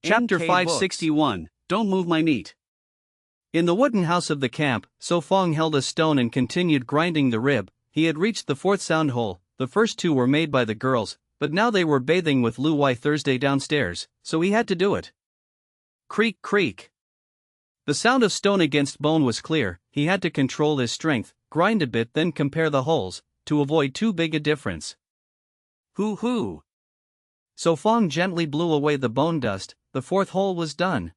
Chapter NK 561, Don't Move My Meat. In the wooden house of the camp, So Fong held a stone and continued grinding the rib. He had reached the fourth sound hole. The first two were made by the girls, but now they were bathing with Lu Wai Thursday downstairs, so he had to do it. Creak, creak. The sound of stone against bone was clear. He had to control his strength, grind a bit, then compare the holes, to avoid too big a difference. Hoo hoo. So Fong gently blew away the bone dust. The fourth hole was done.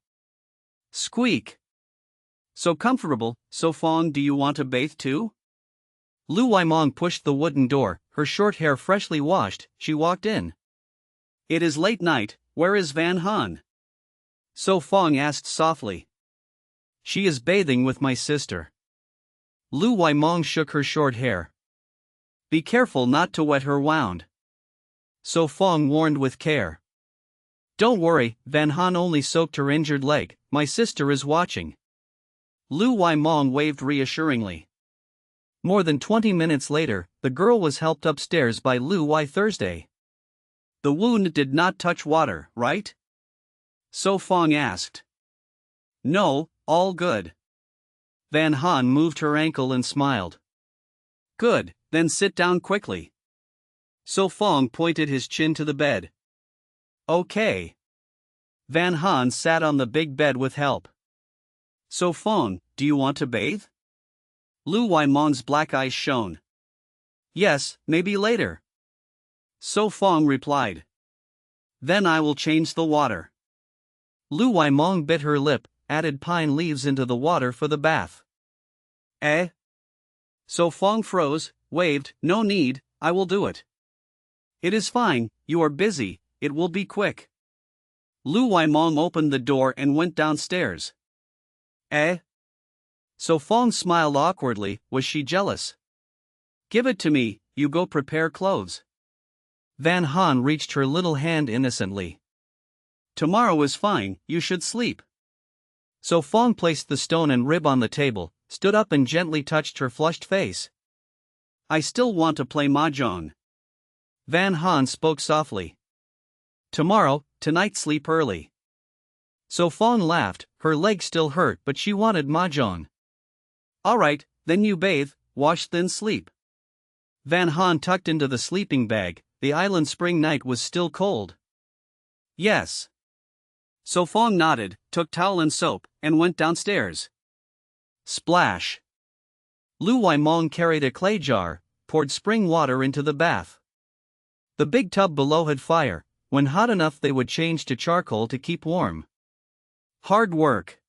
Squeak. So comfortable. So Fong, do you want to bathe too? Lu Waimong pushed the wooden door, her short hair freshly washed. She walked in. It is late night. Where is Van Han? So Fong asked softly. She is bathing with my sister. Lu Waimong shook her short hair. Be careful not to wet her wound. So Fong warned with care. Don't worry, Van Han only soaked her injured leg. My sister is watching. Lu Waimong waved reassuringly. More than 20 minutes later, the girl was helped upstairs by Lu Wai Thursday. The wound did not touch water, right? So Fong asked. No, all good. Van Han moved her ankle and smiled. Good, then sit down quickly. So Fong pointed his chin to the bed. Okay. Van Han sat on the big bed with help. So Fong, do you want to bathe? Lu Waimong's black eyes shone. Yes, maybe later. So Fong replied. Then I will change the water. Lu Waimong bit her lip, added pine leaves into the water for the bath. Eh? So Fong froze, waved, no need, I will do it. It is fine, you are busy, it will be quick. Lu Waimong opened the door and went downstairs. Eh? So Fong smiled awkwardly. Was she jealous? Give it to me, you go prepare clothes. Van Han reached her little hand innocently. Tomorrow is fine, you should sleep. So Fong placed the stone and rib on the table, stood up and gently touched her flushed face. I still want to play mahjong. Van Han spoke softly. Tonight sleep early. So Fong laughed, her leg still hurt but she wanted mahjong. Alright, then you bathe, wash then sleep. Van Han tucked into the sleeping bag. The island spring night was still cold. Yes. So Fong nodded, took towel and soap, and went downstairs. Splash. Lu Waimong carried a clay jar, poured spring water into the bath. The big tub below had fire. When hot enough they would change to charcoal to keep warm. Hard work.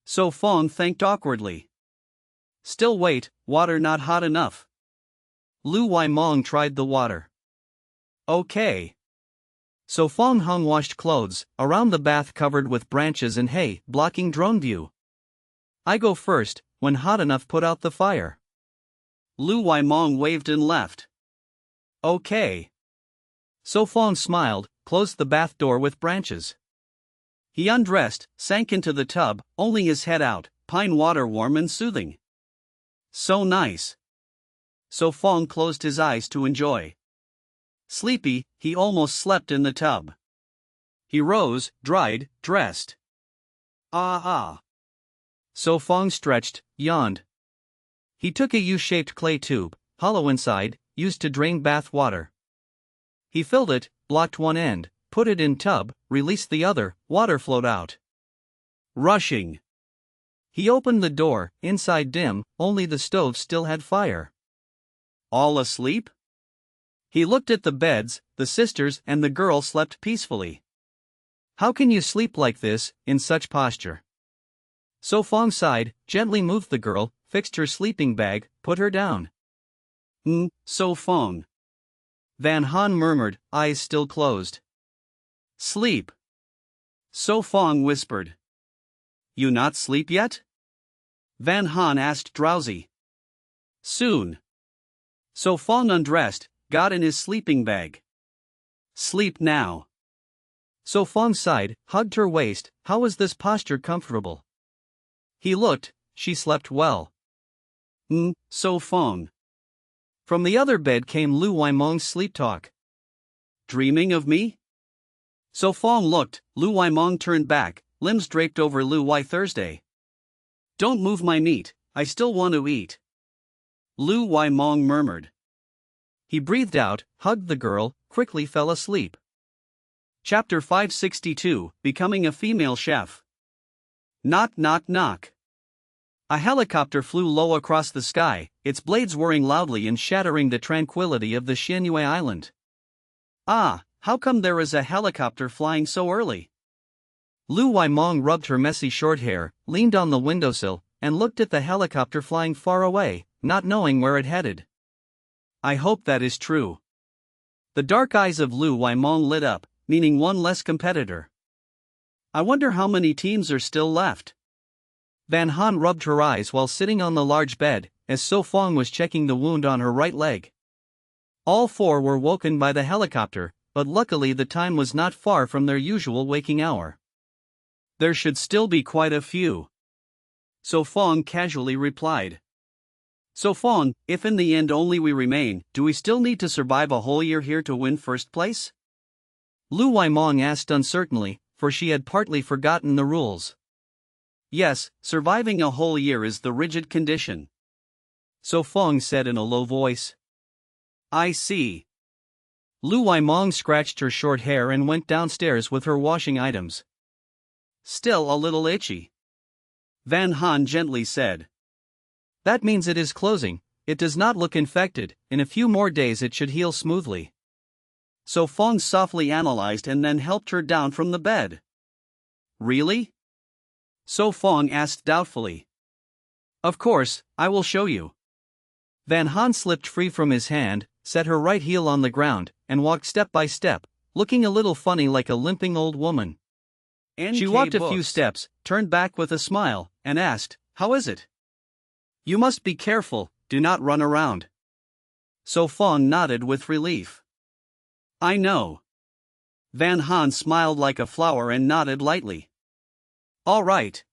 So Fong thanked awkwardly. Still wait, water not hot enough. Lu Waimong tried the water. Okay. So Fong hung washed clothes around the bath covered with branches and hay, blocking drone view. I go first, when hot enough put out the fire. Lu Waimong waved and left. Okay. So Fong smiled, closed the bath door with branches. He undressed, sank into the tub, only his head out, pine water warm and soothing. So nice. So Fong closed his eyes to enjoy. Sleepy, he almost slept in the tub. He rose, dried, dressed. Ah. So Fong stretched, yawned. He took a U-shaped clay tube, hollow inside, used to drain bath water. He filled it, blocked one end, put it in tub, released the other, water flowed out. Rushing. He opened the door, inside dim, only the stove still had fire. All asleep? He looked at the beds, the sisters and the girl slept peacefully. How can you sleep like this, in such posture? So Fong sighed, gently moved the girl, fixed her sleeping bag, put her down. So Fong. Van Han murmured, eyes still closed. Sleep. So Fong whispered. You not sleep yet? Van Han asked drowsy. Soon. So Fong undressed, got in his sleeping bag. Sleep now. So Fong sighed, hugged her waist. How was this posture comfortable? He looked, she slept well. So Fong. From the other bed came Lu Waimong's sleep talk. Dreaming of me? So Fong looked, Lu Waimong turned back, limbs draped over Lu Wai Thursday. Don't move my meat, I still want to eat. Lu Waimong murmured. He breathed out, hugged the girl, quickly fell asleep. Chapter 562, Becoming a Female Chef. Knock knock knock. A helicopter flew low across the sky, its blades whirring loudly and shattering the tranquility of the Xianyue Island. Ah, how come there is a helicopter flying so early? Lu Waimong rubbed her messy short hair, leaned on the windowsill, and looked at the helicopter flying far away, not knowing where it headed. I hope that is true. The dark eyes of Lu Waimong lit up, meaning one less competitor. I wonder how many teams are still left. Van Han rubbed her eyes while sitting on the large bed, as So Fong was checking the wound on her right leg. All four were woken by the helicopter, but luckily the time was not far from their usual waking hour. There should still be quite a few. So Fong casually replied. So Fong, if in the end only we remain, do we still need to survive a whole year here to win first place? Lu Waimong asked uncertainly, for she had partly forgotten the rules. Yes, surviving a whole year is the rigid condition. So Fong said in a low voice. I see. Lu Waimong scratched her short hair and went downstairs with her washing items. Still a little itchy. Van Han gently said. That means it is closing, it does not look infected, in a few more days it should heal smoothly. So Fong softly analyzed and then helped her down from the bed. Really? So Fong asked doubtfully. Of course, I will show you. Van Han slipped free from his hand, set her right heel on the ground, and walked step by step, looking a little funny like a limping old woman. She walked a few steps, turned back with a smile, and asked, How is it? You must be careful, do not run around. So Fong nodded with relief. I know. Van Han smiled like a flower and nodded lightly. All right.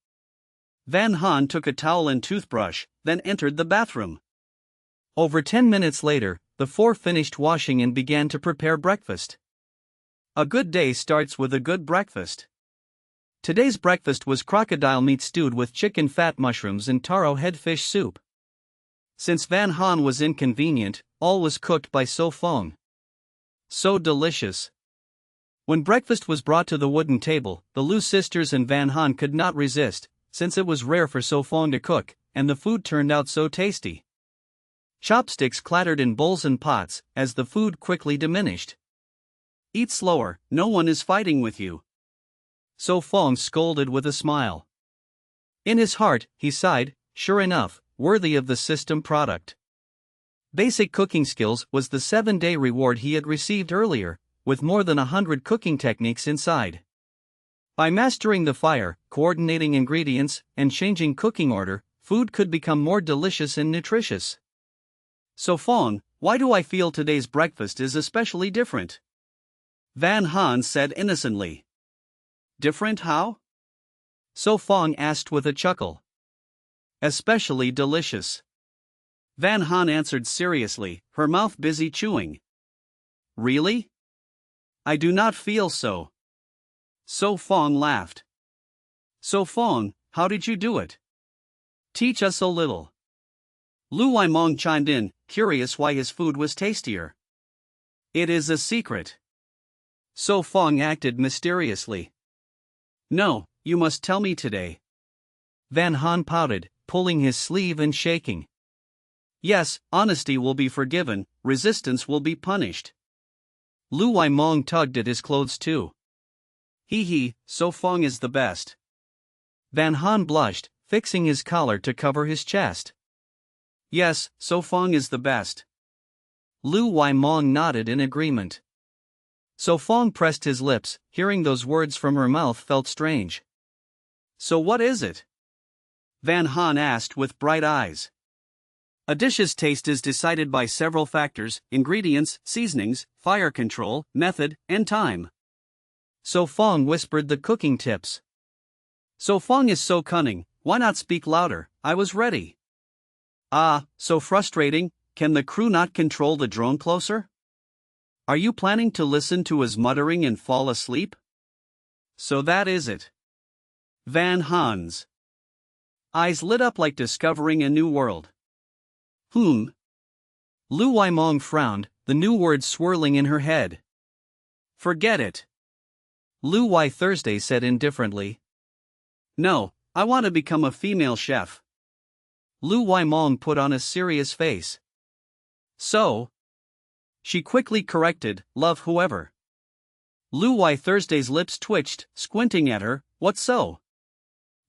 Van Han took a towel and toothbrush, then entered the bathroom. Over 10 minutes later, the four finished washing and began to prepare breakfast. A good day starts with a good breakfast. Today's breakfast was crocodile meat stewed with chicken fat mushrooms and taro head fish soup. Since Van Han was inconvenient, all was cooked by So Fong. So delicious. When breakfast was brought to the wooden table, the Lu sisters and Van Han could not resist, since it was rare for So Fong to cook, and the food turned out so tasty. Chopsticks clattered in bowls and pots, as the food quickly diminished. Eat slower, no one is fighting with you. So Fong scolded with a smile. In his heart, he sighed, sure enough, worthy of the system product. Basic cooking skills was the 7-day reward he had received earlier, with more than 100 cooking techniques inside. By mastering the fire, coordinating ingredients, and changing cooking order, food could become more delicious and nutritious. So Fong, why do I feel today's breakfast is especially different? Van Han said innocently. Different how? So Fong asked with a chuckle. Especially delicious. Van Han answered seriously, her mouth busy chewing. Really? I do not feel so. So Fong laughed. So Fong, how did you do it? Teach us a little. Lu Waimong chimed in, curious why his food was tastier. It is a secret. So Fong acted mysteriously. No, you must tell me today. Van Han pouted, pulling his sleeve and shaking. Yes, honesty will be forgiven, resistance will be punished. Lu Waimong tugged at his clothes too. Hee, So Fong is the best. Van Han blushed, fixing his collar to cover his chest. Yes, So Fong is the best. Lu Waimong nodded in agreement. So Fong pressed his lips, hearing those words from her mouth felt strange. So what is it? Van Han asked with bright eyes. A dish's taste is decided by several factors: ingredients, seasonings, fire control, method, and time. So Fong whispered the cooking tips. So Fong is so cunning, why not speak louder? I was ready. Ah, so frustrating, can the crew not control the drone closer? Are you planning to listen to his muttering and fall asleep? So that is it. Van Hans. Eyes lit up like discovering a new world. Lu Waimong frowned, the new words swirling in her head. Forget it. Lu Wai Thursday said indifferently. No, I want to become a female chef. Lu Waimong put on a serious face. So? She quickly corrected, love whoever. Lu Wai Thursday's lips twitched, squinting at her, what so?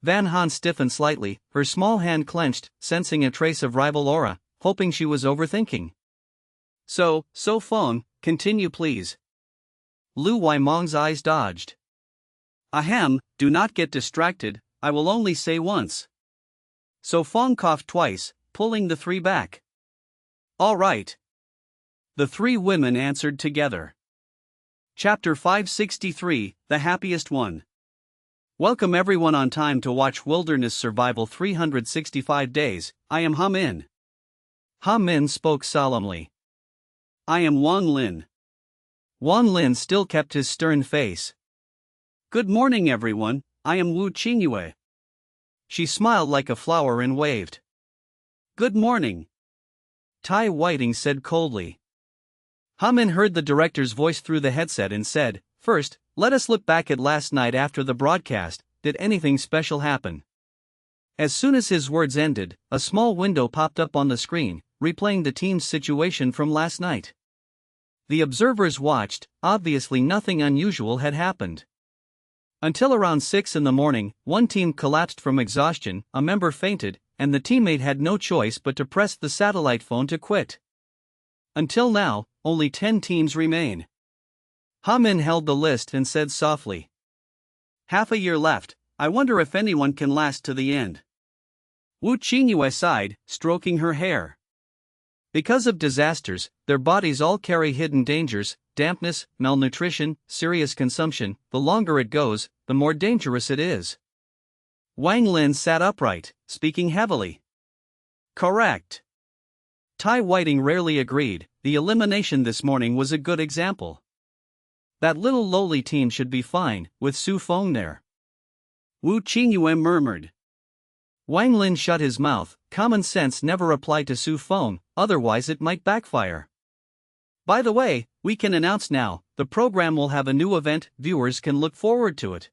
Van Han stiffened slightly, her small hand clenched, sensing a trace of rival aura, hoping she was overthinking. So Feng, continue please. Lu Waimong's eyes dodged. Ahem, do not get distracted, I will only say once. So Feng coughed twice, pulling the three back. All right. The three women answered together. Chapter 563, The Happiest One. Welcome everyone on time to watch Wilderness Survival 365 Days, I am Ha Min. Ha Min spoke solemnly. I am Wang Lin. Wang Lin still kept his stern face. Good morning everyone, I am Wu Qingyue. She smiled like a flower and waved. Good morning. Tai Whiting said coldly. Ha Min heard the director's voice through the headset and said, First, let us look back at last night after the broadcast, did anything special happen? As soon as his words ended, a small window popped up on the screen, replaying the team's situation from last night. The observers watched, obviously nothing unusual had happened. Until around 6 in the morning, one team collapsed from exhaustion, a member fainted, and the teammate had no choice but to press the satellite phone to quit. Until now, only 10 teams remain. Ha Min held the list and said softly. Half a year left, I wonder if anyone can last to the end. Wu Qingyue sighed, stroking her hair. Because of disasters, their bodies all carry hidden dangers, dampness, malnutrition, serious consumption. The longer it goes, the more dangerous it is. Wang Lin sat upright, speaking heavily. Correct. Tai Whiting rarely agreed, the elimination this morning was a good example. That little lowly team should be fine, with Su Feng there. Wu Qingyue murmured. Wang Lin shut his mouth, common sense never applied to Su Feng, otherwise it might backfire. By the way, we can announce now, the program will have a new event, viewers can look forward to it.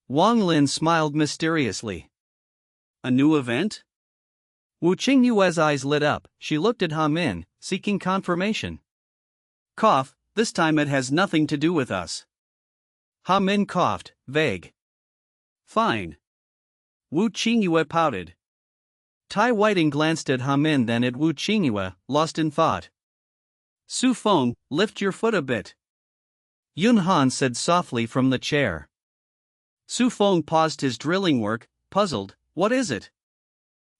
Wang Lin smiled mysteriously. A new event? Wu Qingyue's eyes lit up, she looked at Ha Min, seeking confirmation. Cough, this time it has nothing to do with us. Ha Min coughed, vague. Fine. Wu Qingyue pouted. Tai Whiting glanced at Ha Min then at Wu Qingyue, lost in thought. Su Feng, lift your foot a bit. Yun Han said softly from the chair. Su Feng paused his drilling work, puzzled, what is it?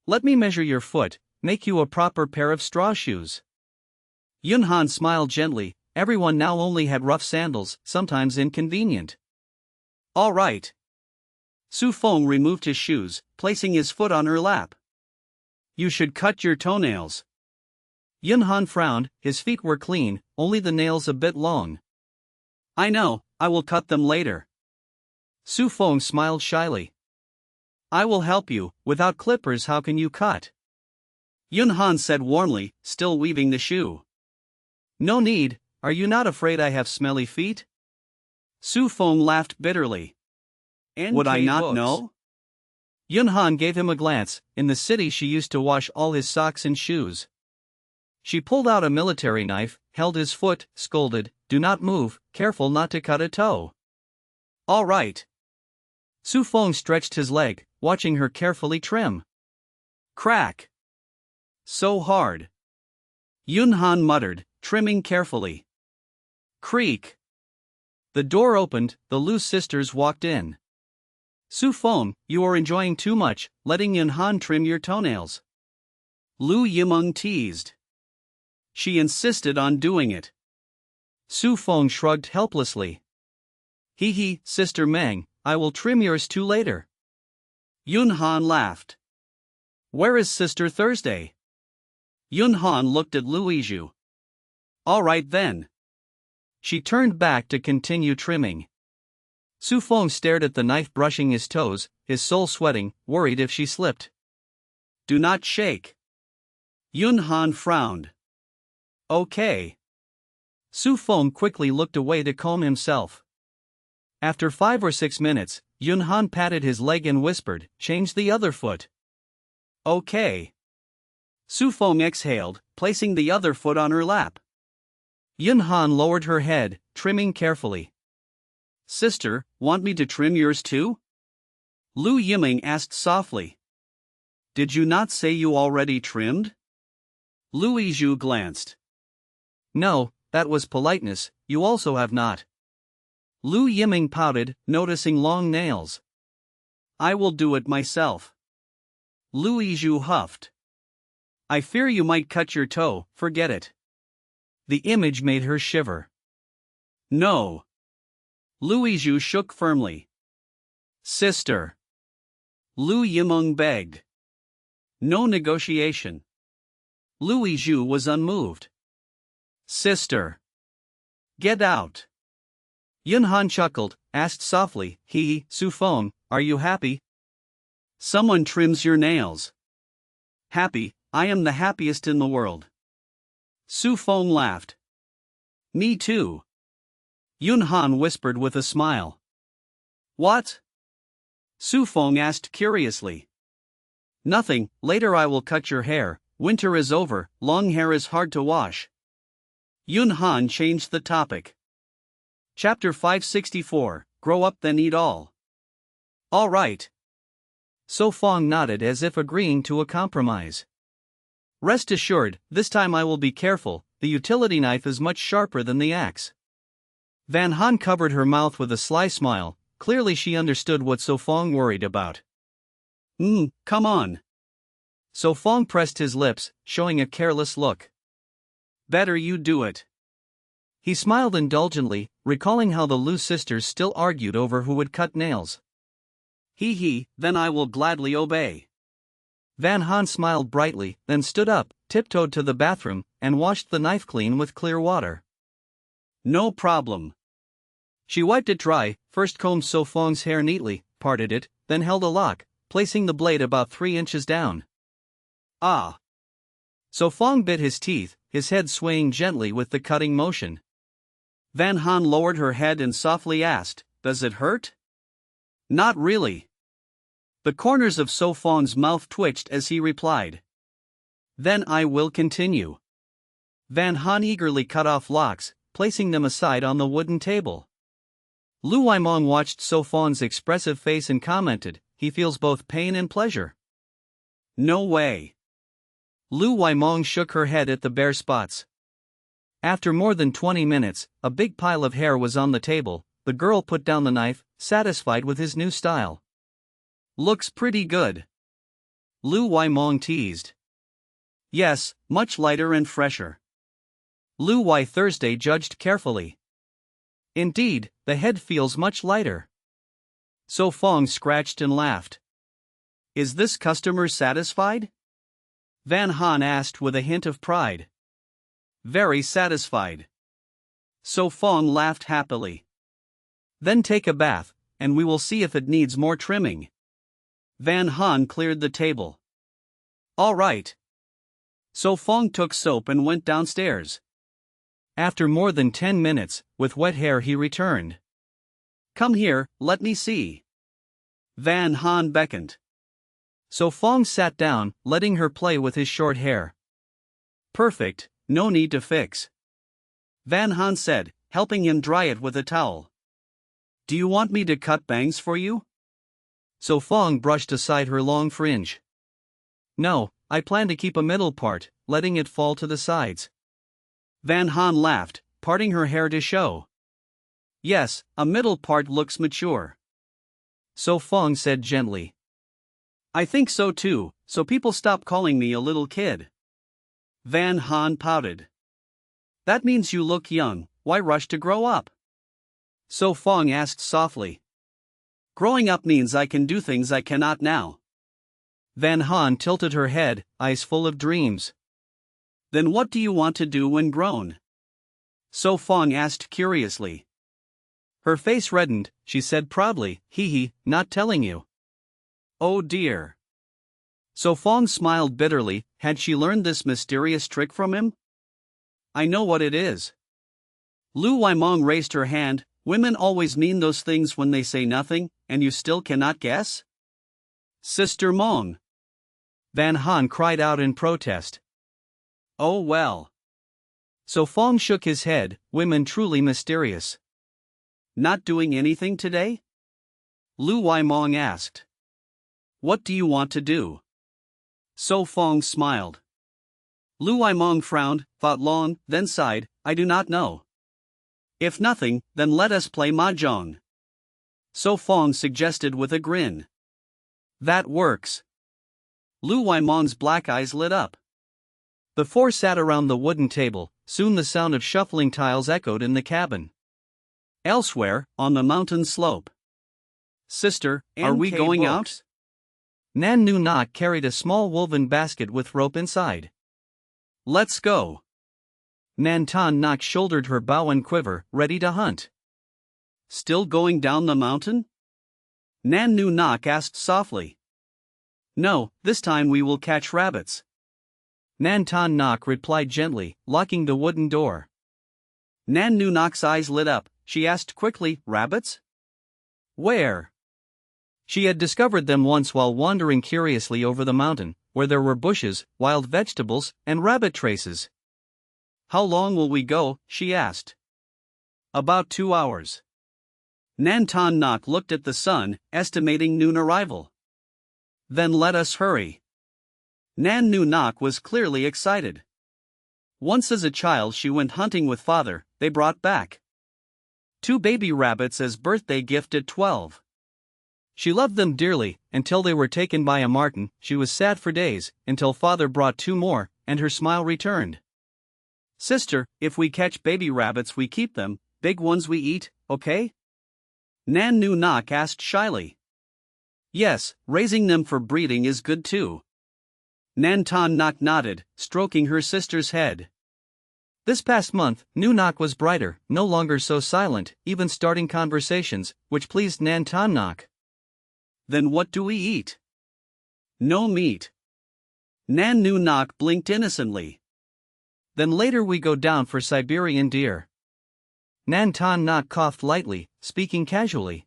Let me measure your foot, make you a proper pair of straw shoes. Yun Han smiled gently, everyone now only had rough sandals, sometimes inconvenient. All right. Su Feng removed his shoes, placing his foot on her lap. You should cut your toenails. Yun Han frowned, his feet were clean, only the nails a bit long. I know, I will cut them later. Su Feng smiled shyly. I will help you, without clippers how can you cut? Yun Han said warmly, still weaving the shoe. No need, are you not afraid I have smelly feet? Su Feng laughed bitterly. Would I not know? Yun Han gave him a glance, in the city she used to wash all his socks and shoes. She pulled out a military knife, held his foot, scolded, do not move, careful not to cut a toe. All right. Su Feng stretched his leg, watching her carefully trim. Crack. So hard. Yun Han muttered, trimming carefully. Creak. The door opened, the Lu sisters walked in. Su Feng, you are enjoying too much, letting Yun Han trim your toenails. Lu Yimeng teased. She insisted on doing it. Su Feng shrugged helplessly. Hee hee, Sister Meng, I will trim yours too later. Yun Han laughed. Where is Sister Thursday? Yun Han looked at Lu Yizhu. All right then. She turned back to continue trimming. Su Feng stared at the knife brushing his toes, his soul sweating, worried if she slipped. Do not shake. Yun Han frowned. Okay. Su Feng quickly looked away to calm himself. After 5 or 6 minutes, Yun Han patted his leg and whispered, change the other foot. Okay. Su Feng exhaled, placing the other foot on her lap. Yun Han lowered her head, trimming carefully. Sister, want me to trim yours too? Lu Yiming asked softly. Did you not say you already trimmed? Lu Yizhu glanced. No, that was politeness, you also have not. Lu Yiming pouted, noticing long nails. I will do it myself. Lu Yizhu huffed. I fear you might cut your toe, forget it. The image made her shiver. No. Lu Yizhu shook firmly. Sister. Lu Yimeng begged. No negotiation. Lu Yizhu was unmoved. Sister. Get out. Yun Han chuckled, asked softly, Su Feng, are you happy? Someone trims your nails. Happy, I am the happiest in the world. Su Feng laughed. Me too. Yun Han whispered with a smile. What? Su Feng asked curiously. Nothing, later I will cut your hair, winter is over, long hair is hard to wash. Yun Han changed the topic. Chapter 564, Grow Up Then Eat All. All right. So Feng nodded as if agreeing to a compromise. Rest assured, this time I will be careful, the utility knife is much sharper than the axe. Van Han covered her mouth with a sly smile, clearly she understood what So Feng worried about. Come on. So Feng pressed his lips, showing a careless look. Better you do it. He smiled indulgently, recalling how the Lu sisters still argued over who would cut nails. Then I will gladly obey. Van Han smiled brightly, then stood up, tiptoed to the bathroom, and washed the knife clean with clear water. No problem. She wiped it dry, first combed So Feng's hair neatly, parted it, then held a lock, placing the blade about 3 inches down. Ah! So Feng bit his teeth, his head swaying gently with the cutting motion. Van Han lowered her head and softly asked, Does it hurt? Not really. The corners of So Feng's mouth twitched as he replied. Then I will continue. Van Han eagerly cut off locks, placing them aside on the wooden table. Lu Yimeng watched So Feng's expressive face and commented, he feels both pain and pleasure. No way. Lu Yimeng shook her head at the bare spots. After more than 20 minutes, a big pile of hair was on the table. The girl put down the knife, satisfied with his new style. Looks pretty good. Lu Yimeng teased. Yes, much lighter and fresher. Lu Y Thursday judged carefully. Indeed, the head feels much lighter. So Feng scratched and laughed. Is this customer satisfied? Van Han asked with a hint of pride. Very satisfied. So Feng laughed happily. Then take a bath, and we will see if it needs more trimming. Van Han cleared the table. All right. So Feng took soap and went downstairs. After more than 10 minutes, with wet hair he returned. Come here, let me see. Van Han beckoned. So Feng sat down, letting her play with his short hair. Perfect, no need to fix. Van Han said, helping him dry it with a towel. Do you want me to cut bangs for you? So Feng brushed aside her long fringe. No, I plan to keep a middle part, letting it fall to the sides. Van Han laughed, parting her hair to show. Yes, a middle part looks mature. So Feng said gently. I think so too, so people stop calling me a little kid. Van Han pouted. That means you look young, why rush to grow up? So Feng asked softly. Growing up means I can do things I cannot now. Van Han tilted her head, eyes full of dreams. Then what do you want to do when grown? So Feng asked curiously. Her face reddened, she said proudly, hee, not telling you. Oh dear. So Fong smiled bitterly. Had she learned this mysterious trick from him? I know what it is. Lu Waimong raised her hand. Women always mean those things when they say nothing, and you still cannot guess? Sister Mong. Van Han cried out in protest. Oh well. So Fong shook his head. Women truly mysterious. Not doing anything today? Lu Waimong asked. What do you want to do? So Fong smiled. Lu Waimong frowned, thought long, then sighed, I do not know. If nothing, then let us play mahjong. So Fong suggested with a grin. That works. Lu Waimong's black eyes lit up. The four sat around the wooden table. Soon the sound of shuffling tiles echoed in the cabin. Elsewhere, on the mountain slope. Sister, are we going out? Nan Nu Nok carried a small woven basket with rope inside. Let's go. Nan Ton Nok shouldered her bow and quiver, ready to hunt. Still going down the mountain? Nan Nu Nok asked softly. No, this time we will catch rabbits. Nan Ton Nok replied gently, locking the wooden door. Nan Nu Nok's eyes lit up. She asked quickly, rabbits? Where? She had discovered them once while wandering curiously over the mountain, where there were bushes, wild vegetables, and rabbit traces. How long will we go? She asked. About 2 hours. Nan Ton Nok looked at the sun, estimating noon arrival. Then let us hurry. Nan Nu Nok was clearly excited. Once as a child she went hunting with father. They brought back 2 baby rabbits as birthday gift at 12. She loved them dearly, until they were taken by a marten. She was sad for days, until father brought 2 more, and her smile returned. Sister, if we catch baby rabbits we keep them, big ones we eat, okay? Nan Nu Nok asked shyly. Yes, raising them for breeding is good too. Nan Ton Nok nodded, stroking her sister's head. This past month, Nu Nok was brighter, no longer so silent, even starting conversations, which pleased Nan Ton Nok. Then what do we eat? No meat. Nan Nu Nok blinked innocently. Then later we go down for Siberian deer. Nan Ton Nok coughed lightly, speaking casually.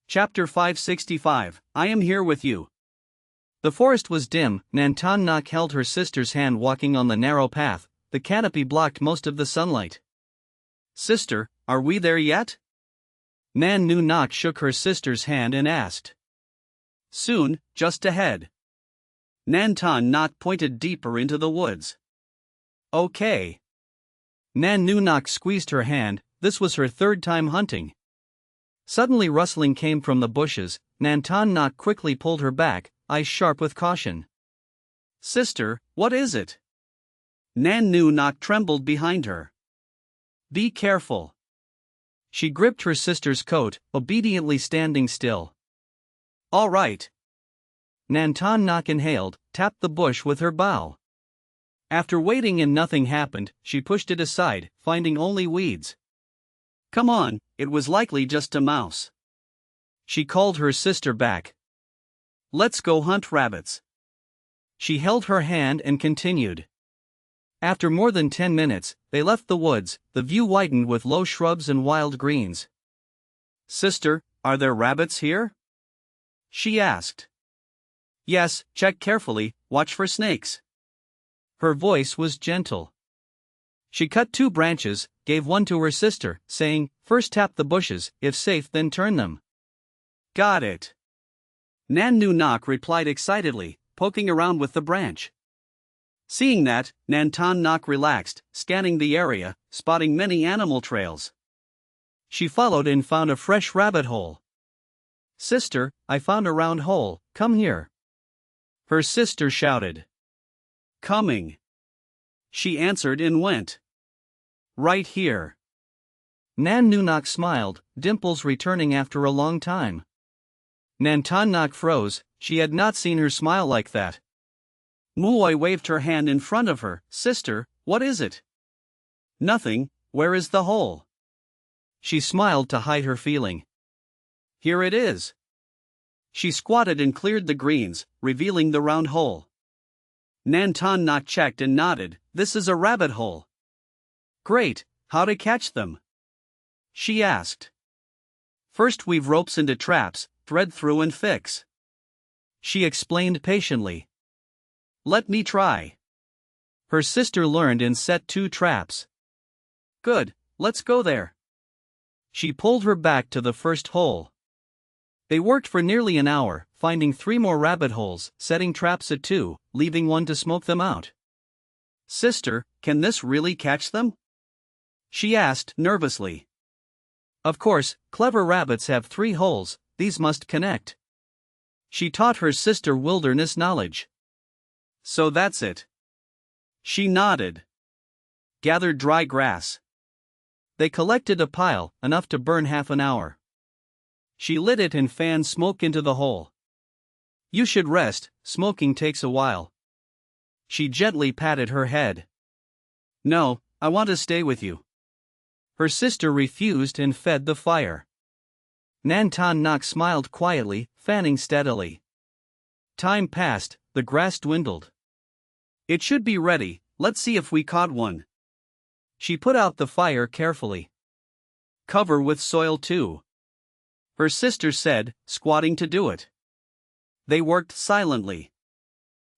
Chapter 565, I am here with you. The forest was dim. Nan Ton Nok held her sister's hand walking on the narrow path. The canopy blocked most of the sunlight. Sister, are we there yet? Nan Nu Nok shook her sister's hand and asked. Soon, just ahead. Nan Ton Nok pointed deeper into the woods. Okay. Nan Nu Nok squeezed her hand. This was her 3rd time hunting. Suddenly rustling came from the bushes. Nan Ton Nok quickly pulled her back, eyes sharp with caution. Sister, what is it? Nan Nu Nok trembled behind her. Be careful. She gripped her sister's coat, obediently standing still. All right. Nan Ton Nok inhaled, tapped the bush with her bow. After waiting and nothing happened, she pushed it aside, finding only weeds. Come on, it was likely just a mouse. She called her sister back. Let's go hunt rabbits. She held her hand and continued. After more than 10 minutes, they left the woods. The view widened with low shrubs and wild greens. Sister, are there rabbits here? She asked. Yes, check carefully, watch for snakes. Her voice was gentle. She cut 2 branches, gave one to her sister, saying, first tap the bushes, if safe then turn them. Got it. Nan Nu Nok replied excitedly, poking around with the branch. Seeing that, Nan Ton Nok relaxed, scanning the area, spotting many animal trails. She followed and found a fresh rabbit hole. Sister, I found a round hole, come here. Her sister shouted. Coming. She answered and went. Right here. Nan Nu Nok smiled, dimples returning after a long time. Nan Ton Nok froze. She had not seen her smile like that. Muoi waved her hand in front of her. Sister, what is it? Nothing, where is the hole? She smiled to hide her feeling. Here it is. She squatted and cleared the greens, revealing the round hole. Nanton Nok checked and nodded. This is a rabbit hole. Great, how to catch them? She asked. First weave ropes into traps, thread through and fix. She explained patiently. Let me try. Her sister learned and set 2 traps. Good, let's go there. She pulled her back to the first hole. They worked for nearly an hour, finding 3 more rabbit holes, setting traps at 2, leaving 1 to smoke them out. Sister, can this really catch them? She asked nervously. Of course, clever rabbits have 3 holes, these must connect. She taught her sister wilderness knowledge. So that's it. She nodded. Gathered dry grass. They collected a pile, enough to burn half an hour. She lit it and fanned smoke into the hole. You should rest, smoking takes a while. She gently patted her head. No, I want to stay with you. Her sister refused and fed the fire. Nanton Nok smiled quietly, fanning steadily. Time passed, the grass dwindled. It should be ready, let's see if we caught one. She put out the fire carefully. Cover with soil too. Her sister said, squatting to do it. They worked silently.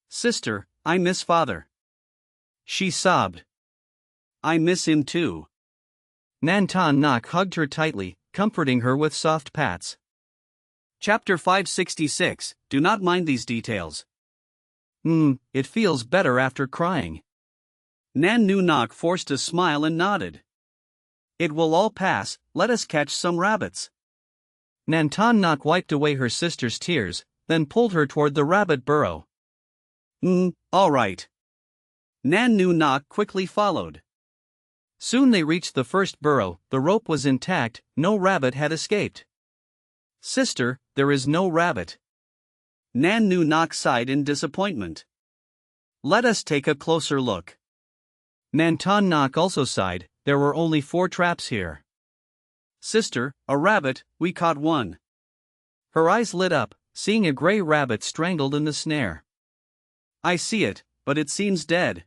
Sister, I miss father. She sobbed. I miss him too. Nanton Nok hugged her tightly, comforting her with soft pats. Chapter 566, do not mind these details. It feels better after crying. Nan Nu Nok forced a smile and nodded. It will all pass, let us catch some rabbits. Nanton Nok wiped away her sister's tears, then pulled her toward the rabbit burrow. All right. Nan Nu Nok quickly followed. Soon they reached the first burrow, the rope was intact, no rabbit had escaped. Sister, there is no rabbit. Nan Nu Nok sighed in disappointment. Let us take a closer look. Nanton Nok also sighed, there were only 4 traps here. Sister, a rabbit, we caught one. Her eyes lit up, seeing a gray rabbit strangled in the snare. I see it, but it seems dead.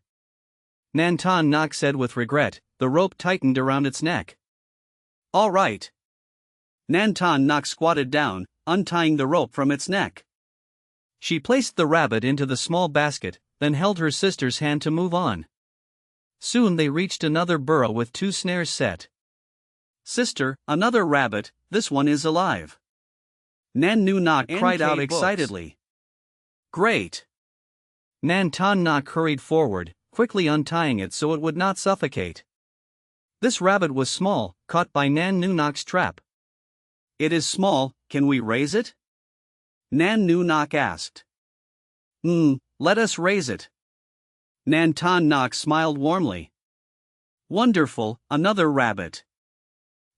Nanton Nok said with regret, the rope tightened around its neck. All right. Nanton Nok squatted down, untying the rope from its neck. She placed the rabbit into the small basket, then held her sister's hand to move on. Soon they reached another burrow with 2 snares set. Sister, another rabbit, this one is alive. Nan Nu Nok cried out excitedly. Great! Nanton Nok hurried forward, quickly untying it so it would not suffocate. This rabbit was small, caught by Nan Nu Nok's trap. It is small, can we raise it? Nan Nu Nok asked. Let us raise it. Nanton Nok smiled warmly. Wonderful, another rabbit.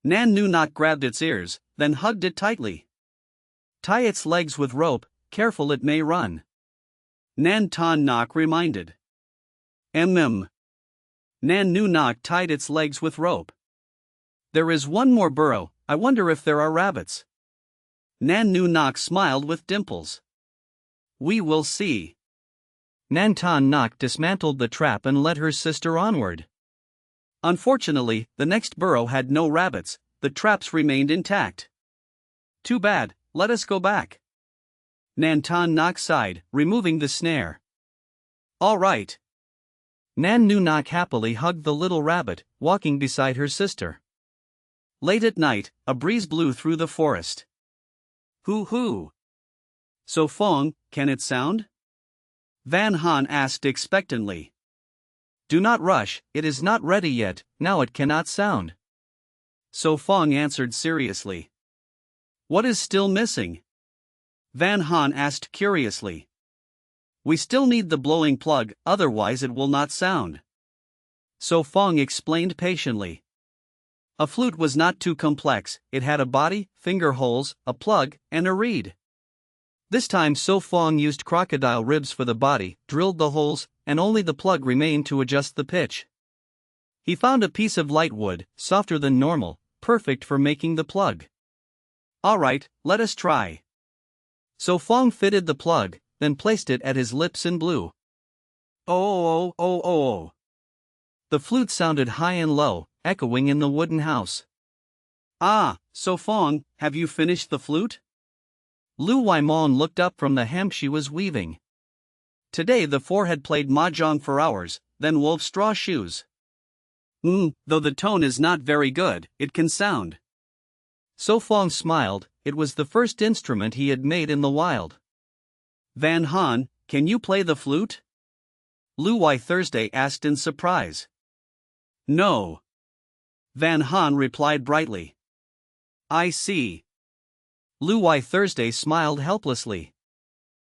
Nan Nu Nok grabbed its ears, then hugged it tightly. Tie its legs with rope, careful it may run. Nanton Nok reminded. Nan Nu Nok tied its legs with rope. There is one more burrow, I wonder if there are rabbits. Nan Nu Nok smiled with dimples. We will see. Nanton Nok dismantled the trap and led her sister onward. Unfortunately, the next burrow had no rabbits, the traps remained intact. Too bad, let us go back. Nanton Nok sighed, removing the snare. All right. Nan Nu Nok happily hugged the little rabbit, walking beside her sister. Late at night, a breeze blew through the forest. Hoo-hoo. So Fong, can it sound? Van Han asked expectantly. Do not rush, it is not ready yet, now it cannot sound. So Fong answered seriously. What is still missing? Van Han asked curiously. We still need the blowing plug, otherwise it will not sound. So Fong explained patiently. A flute was not too complex, it had a body, finger holes, a plug, and a reed. This time So Fong used crocodile ribs for the body, drilled the holes, and only the plug remained to adjust the pitch. He found a piece of light wood, softer than normal, perfect for making the plug. Alright, let us try. So Fong fitted the plug, then placed it at his lips and blew. Oh, oh, oh, oh, oh. The flute sounded high and low, echoing in the wooden house. Ah, so Fong, have you finished the flute? Lu Waimon looked up from the hem she was weaving. Today the four had played mahjong for hours, then wove straw shoes. Though the tone is not very good, it can sound. So Fong smiled, it was the first instrument he had made in the wild. Van Han, can you play the flute? Lu Wai Thursday asked in surprise. No. Van Han replied brightly. I see. Lu Wai Thursday smiled helplessly.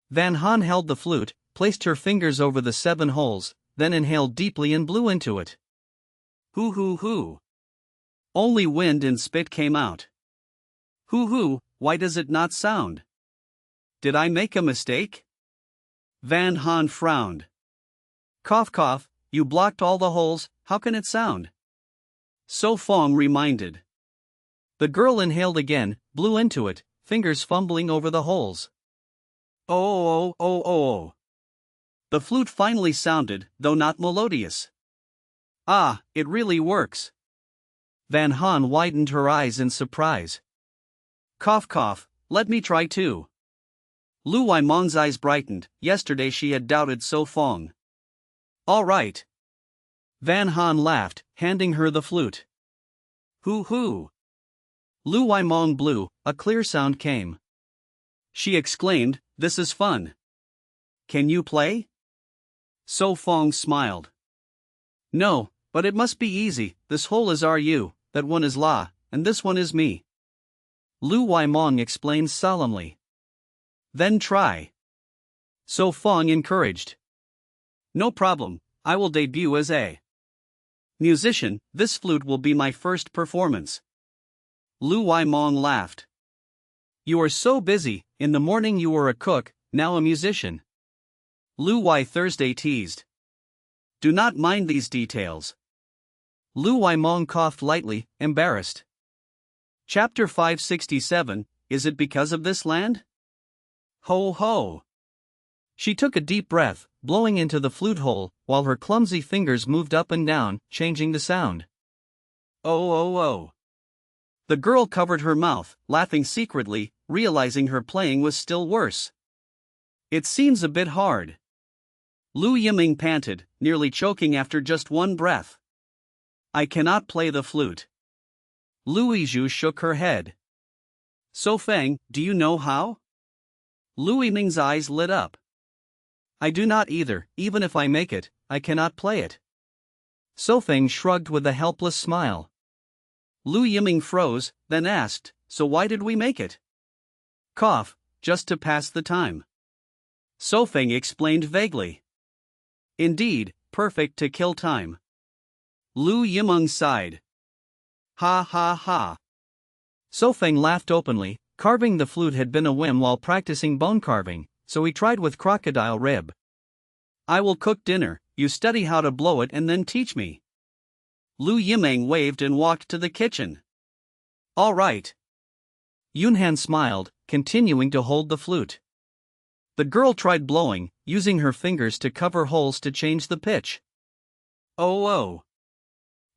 Van Han held the flute, placed her fingers over the 7 holes, then inhaled deeply and blew into it. Hoo hoo hoo. Only wind and spit came out. Hoo hoo, why does it not sound? Did I make a mistake? Van Han frowned. Cough cough, you blocked all the holes, how can it sound? So Fong reminded. The girl inhaled again, blew into it, fingers fumbling over the holes. Oh, oh, oh, oh, oh. The flute finally sounded, though not melodious. Ah, it really works. Van Han widened her eyes in surprise. Cough cough, let me try too. Lu Waimon's eyes brightened, yesterday she had doubted So Fong. All right. Van Han laughed, handing her the flute. Hoo hoo. Lu Waimong blew, a clear sound came. She exclaimed, this is fun. Can you play? So Fong smiled. No, but it must be easy, this hole is RU, that one is La, and this one is me. Lu Waimong explained solemnly. Then try. So Fong encouraged. No problem, I will debut as a musician, this flute will be my first performance. Lu Waimong laughed. You are so busy, in the morning you were a cook, now a musician. Lu Wai Thursday teased. Do not mind these details. Lu Waimong coughed lightly, embarrassed. Chapter 567, Is it because of this land? Ho ho. She took a deep breath, blowing into the flute hole, while her clumsy fingers moved up and down, changing the sound. Oh oh oh. The girl covered her mouth, laughing secretly, realizing her playing was still worse. It seems a bit hard. Lu Yiming panted, nearly choking after just one breath. I cannot play the flute. Lu Yizhu shook her head. So Feng, do you know how? Lu Yiming's eyes lit up. I do not either, even if I make it, I cannot play it. So Feng shrugged with a helpless smile. Lu Yiming froze, then asked, so why did we make it? Cough, just to pass the time. So Feng explained vaguely. Indeed, perfect to kill time. Lu Yiming sighed. Ha ha ha. So Feng laughed openly. Carving the flute had been a whim while practicing bone carving, so he tried with crocodile rib. I will cook dinner, you study how to blow it and then teach me. Lu Yiming waved and walked to the kitchen. All right. Yunhan smiled, continuing to hold the flute. The girl tried blowing, using her fingers to cover holes to change the pitch. Oh oh.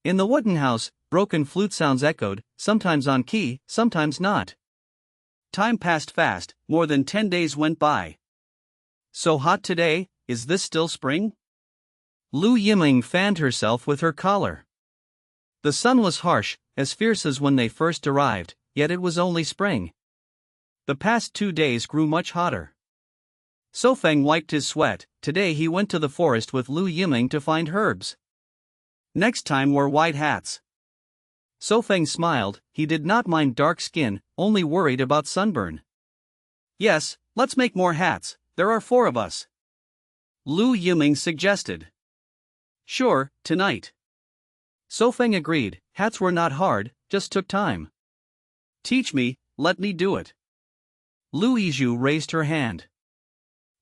In the wooden house, broken flute sounds echoed, sometimes on key, sometimes not. Time passed fast, more than 10 days went by. So hot today, is this still spring? Lu Yiming fanned herself with her collar. The sun was harsh, as fierce as when they first arrived, yet it was only spring. The past 2 days grew much hotter. So Feng wiped his sweat. Today he went to the forest with Lu Yiming to find herbs. Next time wear white hats. So Feng smiled, he did not mind dark skin, only worried about sunburn. Yes, let's make more hats, there are 4 of us. Lu Yiming suggested. Sure, tonight. So Feng agreed, hats were not hard, just took time. Teach me, let me do it. Lu Yizhu raised her hand.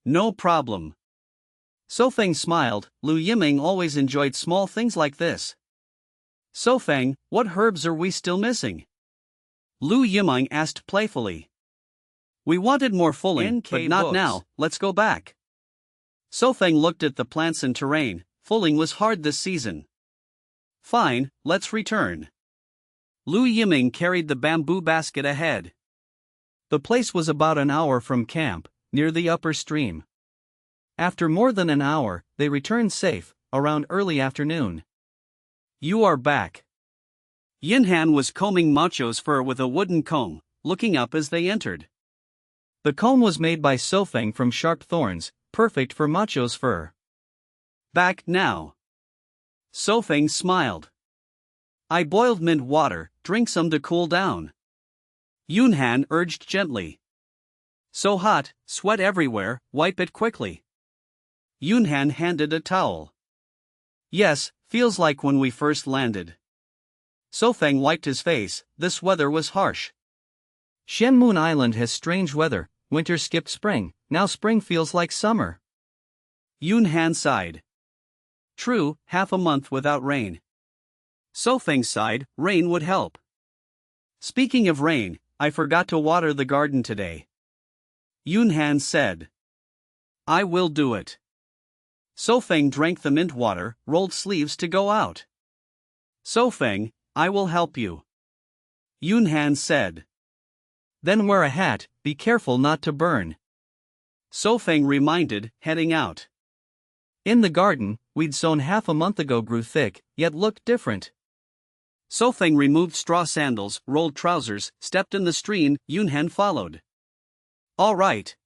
No problem. So Feng smiled, Lu Yiming always enjoyed small things like this. So Feng, what herbs are we still missing? Lu Yimeng asked playfully. We wanted more fulling, but not books. now, let's go back. Sofeng looked at the plants and terrain, fulling was hard this season. Fine, let's return. Lu Yimeng carried the bamboo basket ahead. The place was about an hour from camp, near the upper stream. After more than an hour, they returned safe, around early afternoon. You are back. Yinhan was combing Macho's fur with a wooden comb, looking up as they entered. The comb was made by Sofeng from sharp thorns, perfect for Macho's fur. Back now. Sofeng smiled. I boiled mint water, drink some to cool down. Yunhan urged gently. So hot, sweat everywhere, wipe it quickly. Yunhan handed a towel. Yes, feels like when we first landed. Sofeng wiped his face, this weather was harsh. Shenmun Island has strange weather, winter skipped spring, now spring feels like summer. Yunhan sighed. True, half a month without rain. Sofeng sighed, rain would help. Speaking of rain, I forgot to water the garden today. Yunhan said. I will do it. Sofeng drank the mint water, rolled sleeves to go out. Sofeng, I will help you. Yunhan said. Then wear a hat, be careful not to burn. Sofeng reminded, heading out. In the garden, we'd sown half a month ago grew thick, yet looked different. Sofeng removed straw sandals, rolled trousers, stepped in the stream, Yunhan followed. All right.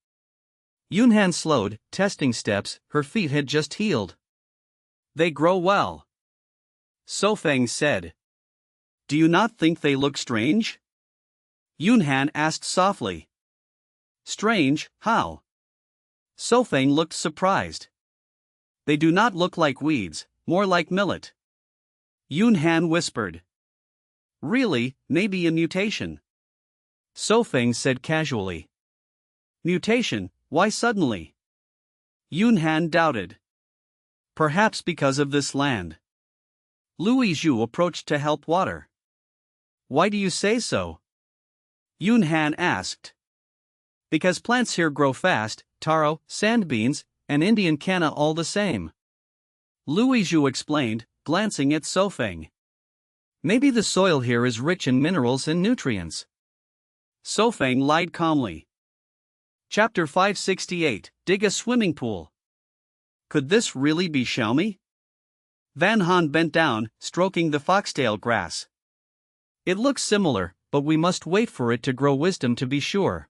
Yunhan slowed, testing steps, her feet had just healed. They grow well. Sofeng said. Do you not think they look strange? Yunhan asked softly. Strange, how? Sofeng looked surprised. They do not look like weeds, more like millet. Yunhan whispered. Really, maybe a mutation. Sofeng said casually. Mutation, why suddenly? Yunhan doubted. Perhaps because of this land. Louis Zhu approached to help water. Why do you say so? Yunhan asked. Because plants here grow fast, taro, sand beans, and Indian canna all the same. Louis Zhu explained, glancing at Sofeng. Maybe the soil here is rich in minerals and nutrients. Sofeng lied calmly. Chapter 568, Dig a Swimming Pool. Could this really be Xiaomi? Van Han bent down, stroking the foxtail grass. It looks similar, but we must wait for it to grow wisdom to be sure.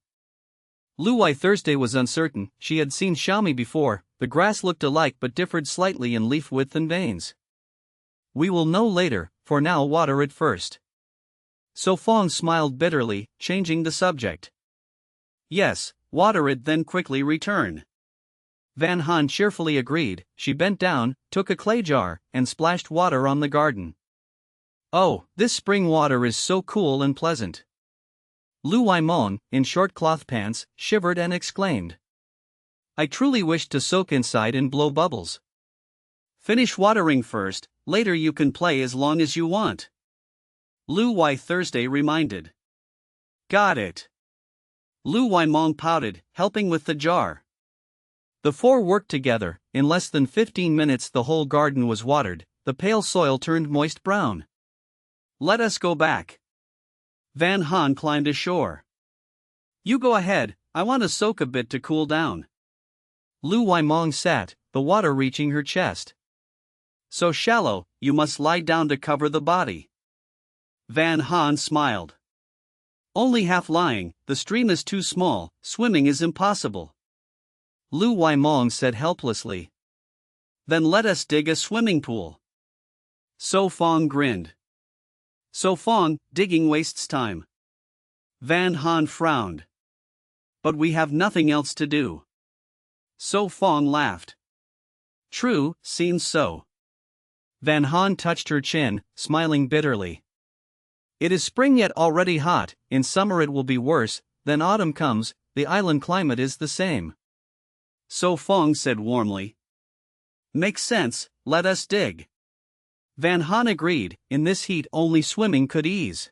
Luai Thursday was uncertain, she had seen Xiaomi before, the grass looked alike but differed slightly in leaf width and veins. We will know later, for now water it first. So Fong smiled bitterly, changing the subject. Yes, water it then quickly return. Van Han cheerfully agreed, she bent down, took a clay jar, and splashed water on the garden. Oh, this spring water is so cool and pleasant. Lu Waimong, in short cloth pants, shivered and exclaimed. I truly wish to soak inside and blow bubbles. Finish watering first, later you can play as long as you want. Lu Wai Thursday reminded. Got it. Lu Waimong pouted, helping with the jar. The four worked together, in less than 15 minutes the whole garden was watered, the pale soil turned moist brown. Let us go back. Van Han climbed ashore. You go ahead, I want to soak a bit to cool down. Lu Waimong sat, the water reaching her chest. So shallow, you must lie down to cover the body. Van Han smiled. Only half lying, the stream is too small, swimming is impossible. Lu Waimong said helplessly. Then let us dig a swimming pool. So Fong grinned. So Fong, digging wastes time. Van Han frowned. But we have nothing else to do. So Fong laughed. True, seems so. Van Han touched her chin, smiling bitterly. It is spring yet already hot, in summer it will be worse, then autumn comes, the island climate is the same. So Fong said warmly. Makes sense, let us dig. Van Han agreed, in this heat only swimming could ease.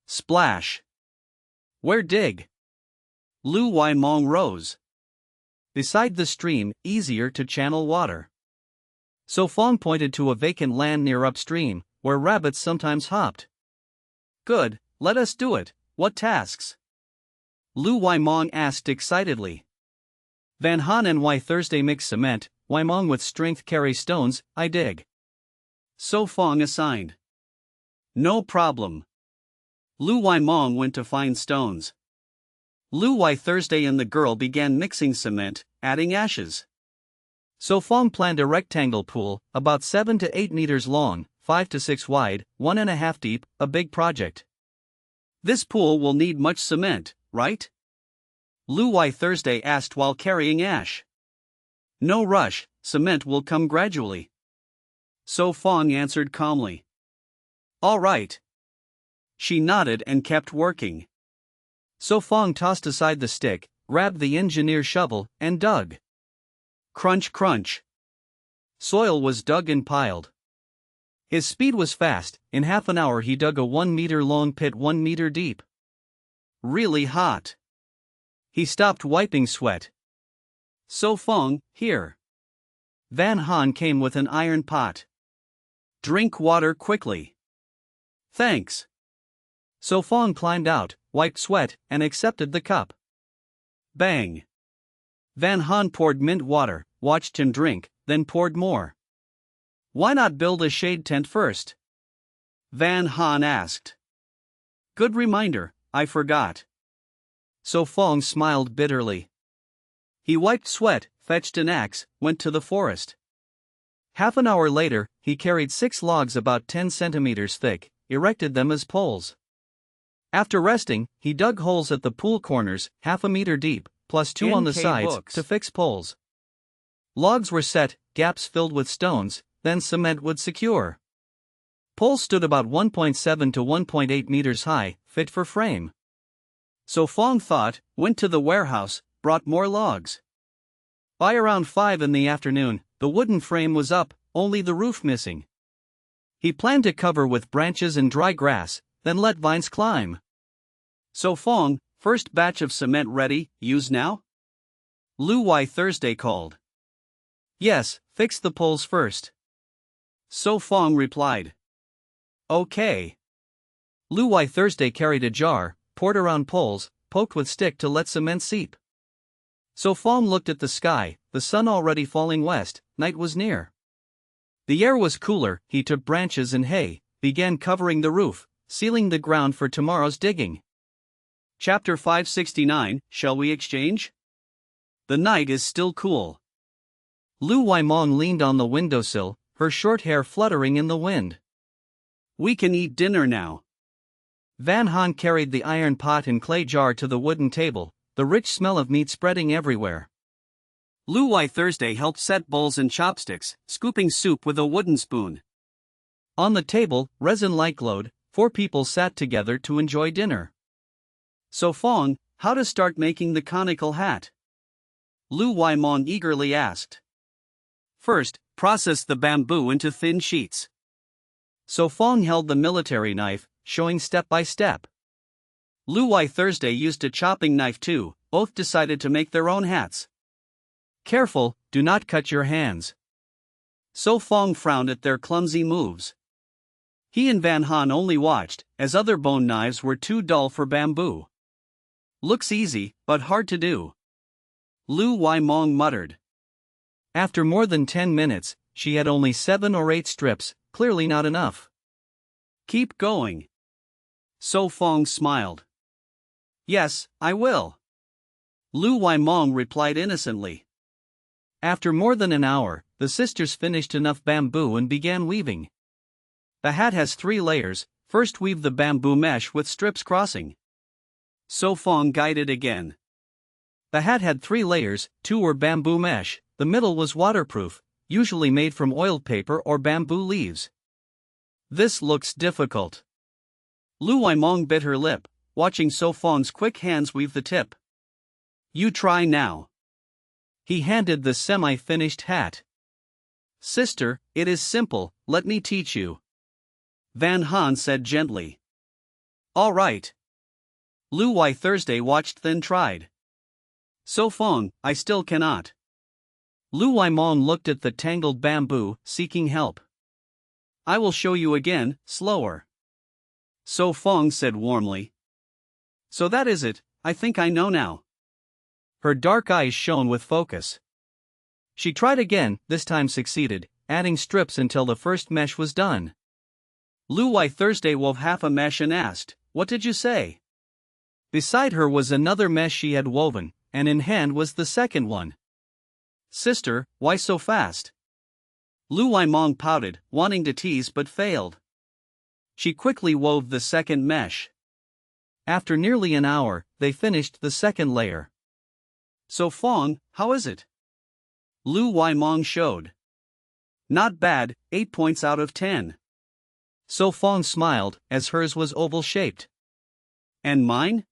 Splash. Where dig? Lu Waimong rose. Beside the stream, easier to channel water. So Fong pointed to a vacant land near upstream, where rabbits sometimes hopped. Good, let us do it. What tasks? Lu Waimong asked excitedly. Van Han and Why Thursday mix cement, Waimong with strength carry stones, I dig. So Fong assigned. No problem. Lu Waimong went to find stones. Lu Why Thursday and the girl began mixing cement, adding ashes. So Fong planned a rectangle pool, about 7 to 8 meters long, 5 to 6 wide, 1.5 deep, a big project. This pool will need much cement, right? Lu Why Thursday asked while carrying ash. No rush, cement will come gradually. So Fong answered calmly. All right. She nodded and kept working. So Fong tossed aside the stick, grabbed the engineer's shovel, and dug. Crunch, crunch. Soil was dug and piled. His speed was fast. In half an hour he dug a 1-meter-long pit 1 meter deep. Really hot. He stopped wiping sweat. So Fong, here. Van Han came with an iron pot. Drink water quickly. Thanks. So Fong climbed out, wiped sweat, and accepted the cup. Bang. Van Han poured mint water, watched him drink, then poured more. Why not build a shade tent first? Van Han asked. Good reminder, I forgot. So Fong smiled bitterly. He wiped sweat, fetched an axe, went to the forest. Half an hour later, he carried 6 logs about 10 centimeters thick, erected them as poles. After resting, he dug holes at the pool corners, half a meter deep, plus 2 on the sides, to fix poles. Logs were set, gaps filled with stones, then cement would secure. Poles stood about 1.7 to 1.8 meters high, fit for frame. So Fong thought, went to the warehouse, brought more logs. By around 5 in the afternoon, the wooden frame was up, only the roof missing. He planned to cover with branches and dry grass, then let vines climb. So Fong, first batch of cement ready, use now? Lu Why Thursday called. Yes, fix the poles first. So Fong replied. Okay. Lu Why Thursday carried a jar, poured around poles, poked with stick to let cement seep. So Fong looked at the sky, the sun already falling west, night was near. The air was cooler. He took branches and hay, began covering the roof, sealing the ground for tomorrow's digging. Chapter 569, Shall we exchange? The night is still cool. Lu Waimong leaned on the windowsill, her short hair fluttering in the wind. We can eat dinner now. Van Han carried the iron pot and clay jar to the wooden table, the rich smell of meat spreading everywhere. Lu Why Thursday helped set bowls and chopsticks, scooping soup with a wooden spoon. On the table, resin light glowed. 4 people sat together to enjoy dinner. So Fong, how to start making the conical hat? Lu Waimong eagerly asked. First, process the bamboo into thin sheets. So Fong held the military knife, showing step by step. Lu Why Thursday used a chopping knife too. Both decided to make their own hats. Careful, do not cut your hands. So Fong frowned at their clumsy moves. He and Van Han only watched, as other bone knives were too dull for bamboo. Looks easy, but hard to do. Lu Waimong muttered. After more than 10 minutes, she had only 7 or 8 strips, clearly not enough. Keep going. So Fong smiled. Yes, I will. Lu Waimong replied innocently. After more than an hour, the sisters finished enough bamboo and began weaving. The hat has 3 layers. First weave the bamboo mesh with strips crossing. So Fong guided again. The hat had 3 layers, 2 were bamboo mesh, the middle was waterproof, usually made from oiled paper or bamboo leaves. This looks difficult. Lu Waimong bit her lip, watching So Fong's quick hands weave the tip. You try now. He handed the semi-finished hat. Sister, it is simple, let me teach you. Van Han said gently. All right. Lu Wai Thursday watched then tried. So Fong, I still cannot. Lu Wai Mong looked at the tangled bamboo, seeking help. I will show you again, slower. So Fong said warmly. So that is it, I think I know now. Her dark eyes shone with focus. She tried again, this time succeeded, adding strips until the first mesh was done. Lu Wai Thursday wove half a mesh and asked, What did you say? Beside her was another mesh she had woven, and in hand was the second one. Sister, why so fast? Lu Wai Mong pouted, wanting to tease but failed. She quickly wove the second mesh. After nearly an hour, they finished the second layer. So Fong, how is it? Lu Wai Mong showed. Not bad, 8 points out of 10. So Fong smiled, as hers was oval-shaped. And mine?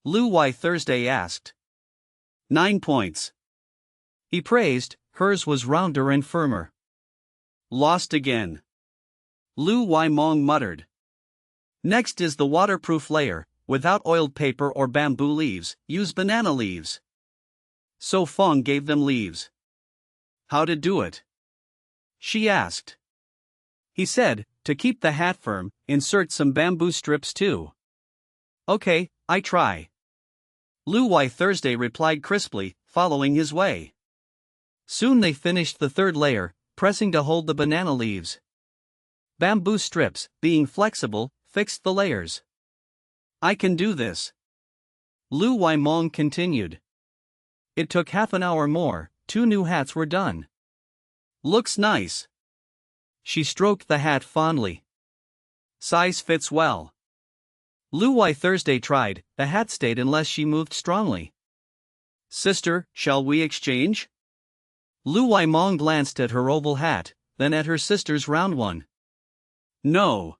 Lu Wai Thursday asked. 9 points. He praised, hers was rounder and firmer. Lost again. Lu Wai Mong muttered. Next is the waterproof layer, without oiled paper or bamboo leaves, use banana leaves. So Fong gave them leaves. How to do it? She asked. He said, to keep the hat firm, insert some bamboo strips too. Okay, I try. Lu Wai Thursday replied crisply, following his way. Soon they finished the third layer, pressing to hold the banana leaves. Bamboo strips, being flexible, fixed the layers. I can do this. Lu Wai Mong continued. It took half an hour more, 2 new hats were done. Looks nice. She stroked the hat fondly. Size fits well. Lu Wai Thursday tried, the hat stayed unless she moved strongly. Sister, shall we exchange? Lu Wai Mong glanced at her oval hat, then at her sister's round one. No.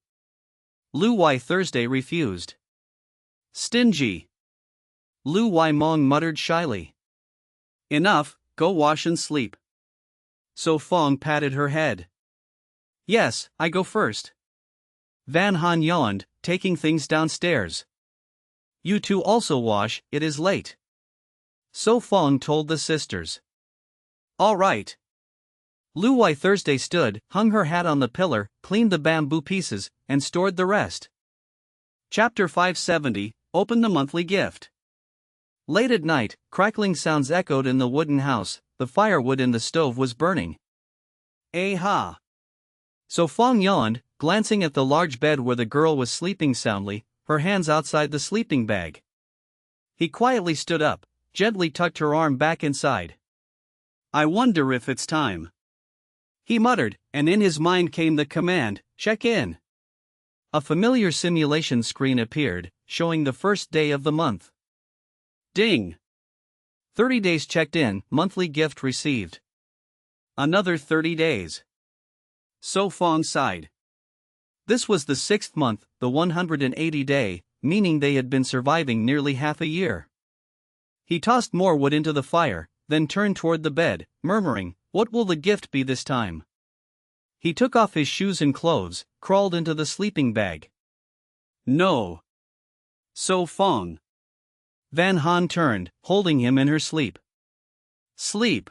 Lu Wai Thursday refused. Stingy. Lu Wai Mong muttered shyly. Enough, go wash and sleep. So Fong patted her head. Yes, I go first. Van Han yawned, taking things downstairs. You two also wash, it is late. So Fong told the sisters. All right. Lu Wai Thursday stood, hung her hat on the pillar, cleaned the bamboo pieces, and stored the rest. Chapter 570, Open the Monthly Gift. Late at night, crackling sounds echoed in the wooden house, the firewood in the stove was burning. Ha! So Fong yawned, glancing at the large bed where the girl was sleeping soundly, her hands outside the sleeping bag. He quietly stood up, gently tucked her arm back inside. I wonder if it's time. He muttered, and in his mind came the command, check in. A familiar simulation screen appeared, showing the first day of the month. Ding! 30 days checked in, monthly gift received. Another 30 days. So Fong sighed. This was the 6th month, the 180 day, meaning they had been surviving nearly half a year. He tossed more wood into the fire, then turned toward the bed, murmuring, What will the gift be this time? He took off his shoes and clothes, crawled into the sleeping bag. No. So Fong. Van Han turned, holding him in her sleep. Sleep.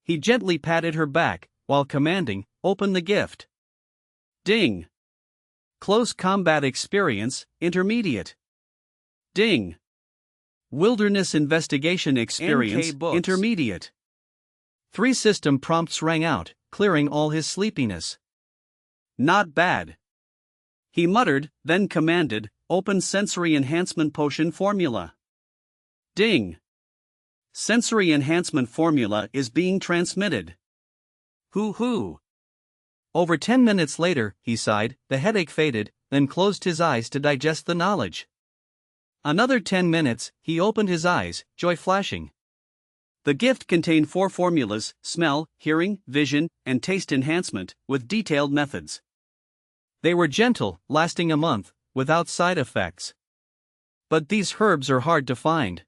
He gently patted her back, while commanding, Open the gift. Ding. Close combat experience, intermediate. Ding. Wilderness investigation experience, intermediate. 3 system prompts rang out, clearing all his sleepiness. Not bad. He muttered, then commanded, Open sensory enhancement potion formula. Ding. Sensory enhancement formula is being transmitted. Hoo-hoo. Over 10 minutes later, he sighed, the headache faded, then closed his eyes to digest the knowledge. Another 10 minutes, he opened his eyes, joy flashing. The gift contained 4 formulas, smell, hearing, vision, and taste enhancement, with detailed methods. They were gentle, lasting a month, without side effects. But these herbs are hard to find.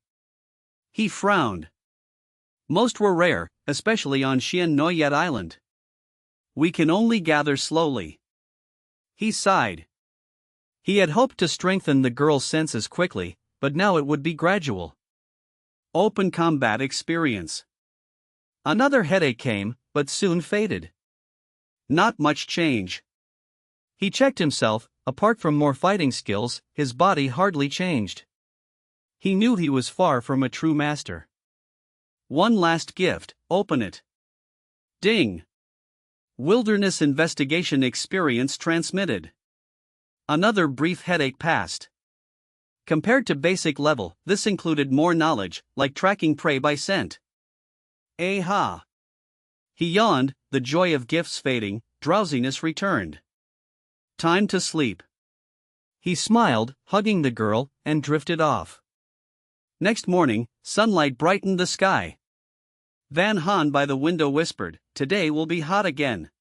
He frowned. Most were rare, especially on Xian Noyet Island. We can only gather slowly. He sighed. He had hoped to strengthen the girl's senses quickly, but now it would be gradual. Open combat experience. Another headache came, but soon faded. Not much change. He checked himself, apart from more fighting skills, his body hardly changed. He knew he was far from a true master. One last gift, open it. Ding. Wilderness investigation experience transmitted. Another brief headache passed. Compared to basic level, this included more knowledge, like tracking prey by scent. Aha! He yawned, the joy of gifts fading, drowsiness returned. Time to sleep. He smiled, hugging the girl, and drifted off. Next morning, sunlight brightened the sky. Van Han by the window whispered, "Today will be hot again."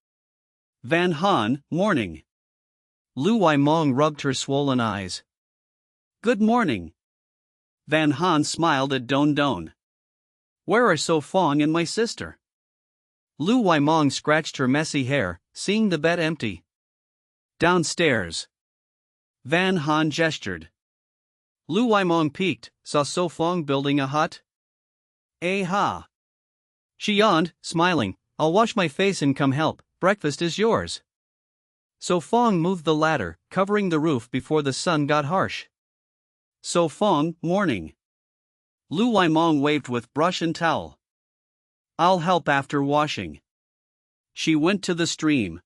Van Han, morning. Lu Waimong rubbed her swollen eyes. Good morning. Van Han smiled at Don Don. Where are So Fong and my sister? Lu Waimong scratched her messy hair, seeing the bed empty. Downstairs. Van Han gestured. Lu Waimong peeked, saw So Fong building a hut. Aha! She yawned, smiling, "I'll wash my face and come help, breakfast is yours." So Fong moved the ladder, covering the roof before the sun got harsh. So Fong, morning. Lu Waimong waved with brush and towel. I'll help after washing. She went to the stream.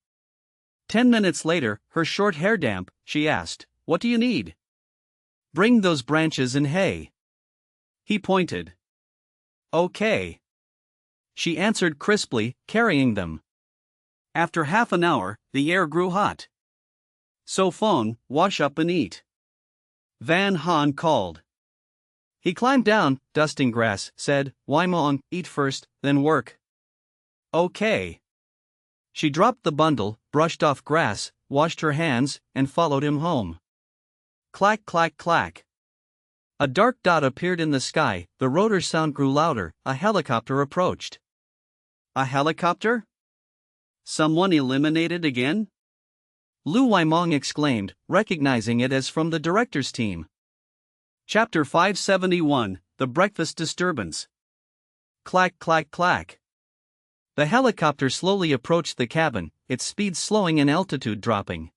10 minutes later, her short hair damp, she asked, "What do you need?" "Bring those branches and hay." He pointed. Okay. She answered crisply, carrying them. After half an hour, the air grew hot. So Fong, wash up and eat. Van Han called. He climbed down, dusting grass, said, "Waimong, eat first, then work." Okay. She dropped the bundle, brushed off grass, washed her hands, and followed him home. Clack clack clack. A dark dot appeared in the sky, the rotor sound grew louder, a helicopter approached. A helicopter? Someone eliminated again? Lu Waimong exclaimed, recognizing it as from the director's team. Chapter 571, The Breakfast Disturbance. Clack clack clack. The helicopter slowly approached the cabin, its speed slowing and altitude dropping.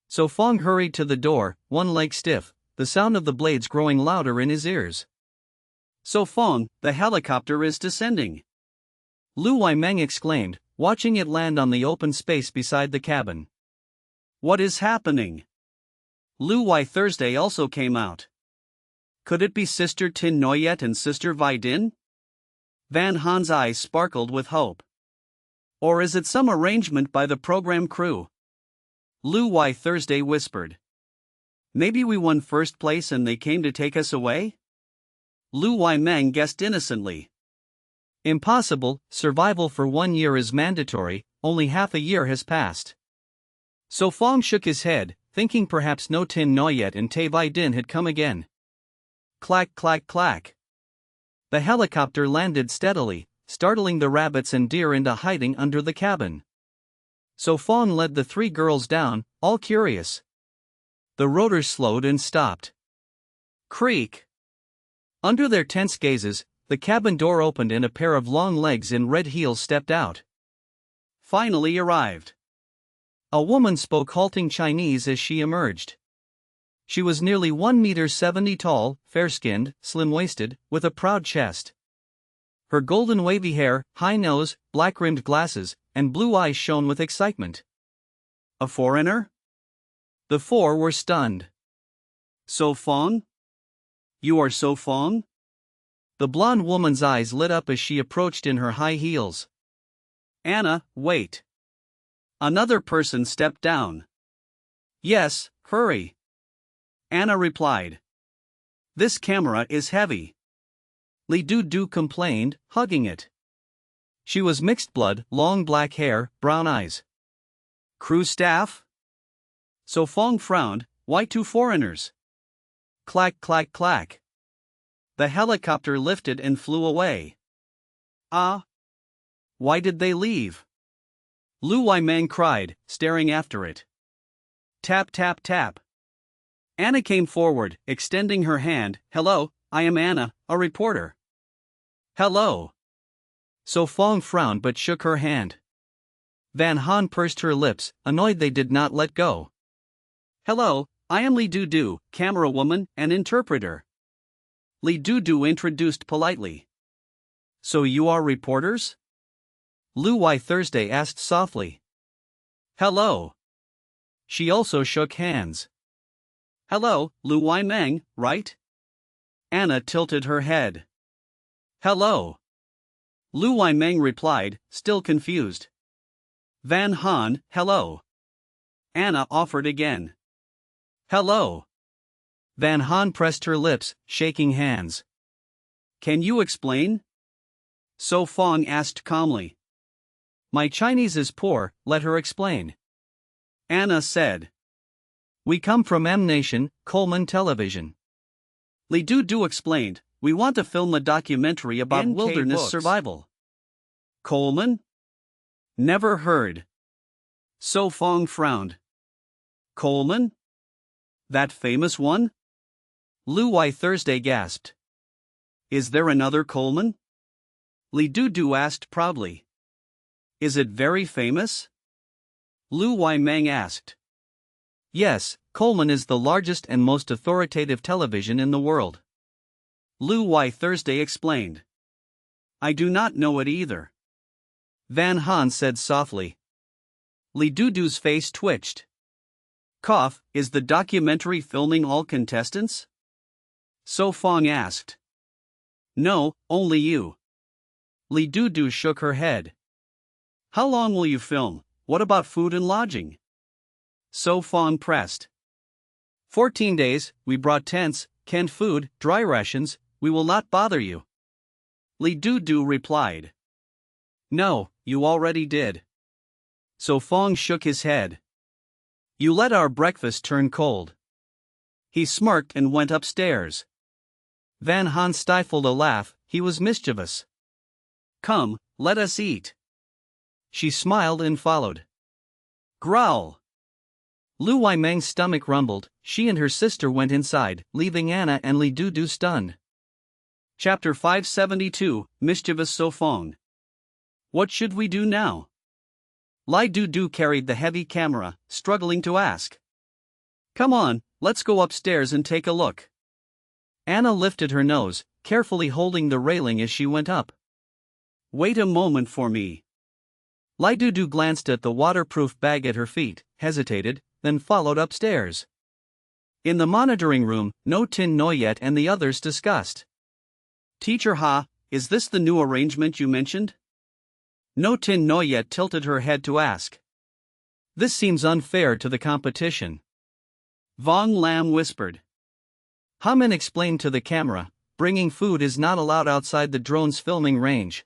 So Fong hurried to the door, one leg stiff, the sound of the blades growing louder in his ears. So Fong, the helicopter is descending. Lu Waimeng exclaimed, watching it land on the open space beside the cabin. What is happening? Lu Wai Thursday also came out. Could it be Sister Tin Noyet and Sister Vi Din? Van Han's eyes sparkled with hope. Or is it some arrangement by the program crew? Lu Wai Thursday whispered. Maybe we won first place and they came to take us away? Lu Wai Meng guessed innocently. Impossible, survival for 1 year is mandatory, only half a year has passed. So Fong shook his head, thinking perhaps no Tin Noyet and Tay Vai Din had come again. Clack clack clack. The helicopter landed steadily, startling the rabbits and deer into hiding under the cabin. So Fong led the 3 girls down, all curious. The rotor slowed and stopped. Creak. Under their tense gazes, the cabin door opened and a pair of long legs in red heels stepped out. Finally arrived. A woman spoke halting Chinese as she emerged. She was nearly 1.70 meters tall, fair-skinned, slim-waisted, with a proud chest. Her golden wavy hair, high nose, black-rimmed glasses, and blue eyes shone with excitement. A foreigner? The 4 were stunned. So Fong? You are So Fong? The blonde woman's eyes lit up as she approached in her high heels. Anna, wait. Another person stepped down. Yes, hurry. Anna replied. This camera is heavy. Li Du complained, hugging it. She was mixed blood, long black hair, brown eyes. Crew staff? So Fong frowned, why 2 foreigners? Clack clack clack. The helicopter lifted and flew away. Ah. Why did they leave? Lu Waimeng cried, staring after it. Tap tap tap. Anna came forward, extending her hand. Hello, I am Anna, a reporter. Hello. So Fong frowned but shook her hand. Van Han pursed her lips, annoyed they did not let go. Hello, I am Li Du, camera woman and interpreter. Li Du introduced politely. So you are reporters? Lu Wai Thursday asked softly. Hello. She also shook hands. Hello, Lu Wai Meng, right? Anna tilted her head. Hello. Lu Wai Meng replied, still confused. Van Han, hello. Anna offered again. Hello. Van Han pressed her lips, shaking hands. Can you explain? So Fong asked calmly. My Chinese is poor, let her explain. Anna said. We come from M Nation, Coleman Television. Li Du explained, we want to film a documentary about NK wilderness books. survival. Coleman? Never heard. So Fong frowned. Coleman? That famous one? Lu Wai Thursday gasped. Is there another Coleman? Li Du asked proudly. Is it very famous? Lu Wai Meng asked. Yes, Coleman is the largest and most authoritative television in the world. Lu Wai Thursday explained. I do not know it either. Van Han said softly. Li Du's face twitched. Cough, is the documentary filming all contestants? So Fong asked. No, only you. Li Du shook her head. How long will you film? What about food and lodging? So Fong pressed. 14 days, we brought tents, canned food, dry rations, we will not bother you. Li Du replied. No, you already did. So Fong shook his head. You let our breakfast turn cold. He smirked and went upstairs. Van Han stifled a laugh, he was mischievous. Come, let us eat. She smiled and followed. Growl. Lu Wai Meng's stomach rumbled, she and her sister went inside, leaving Anna and Li Du stunned. Chapter 572, Mischievous So Fong. What should we do now? Li Du carried the heavy camera, struggling to ask. Come on, let's go upstairs and take a look. Anna lifted her nose, carefully holding the railing as she went up. Wait a moment for me. Li Du glanced at the waterproof bag at her feet, hesitated, then followed upstairs. In the monitoring room, No Tin Noyet and the others discussed. Teacher Ha, is this the new arrangement you mentioned? No Tin Noyet tilted her head to ask. This seems unfair to the competition. Vong Lam whispered. Hamin explained to the camera, bringing food is not allowed outside the drone's filming range.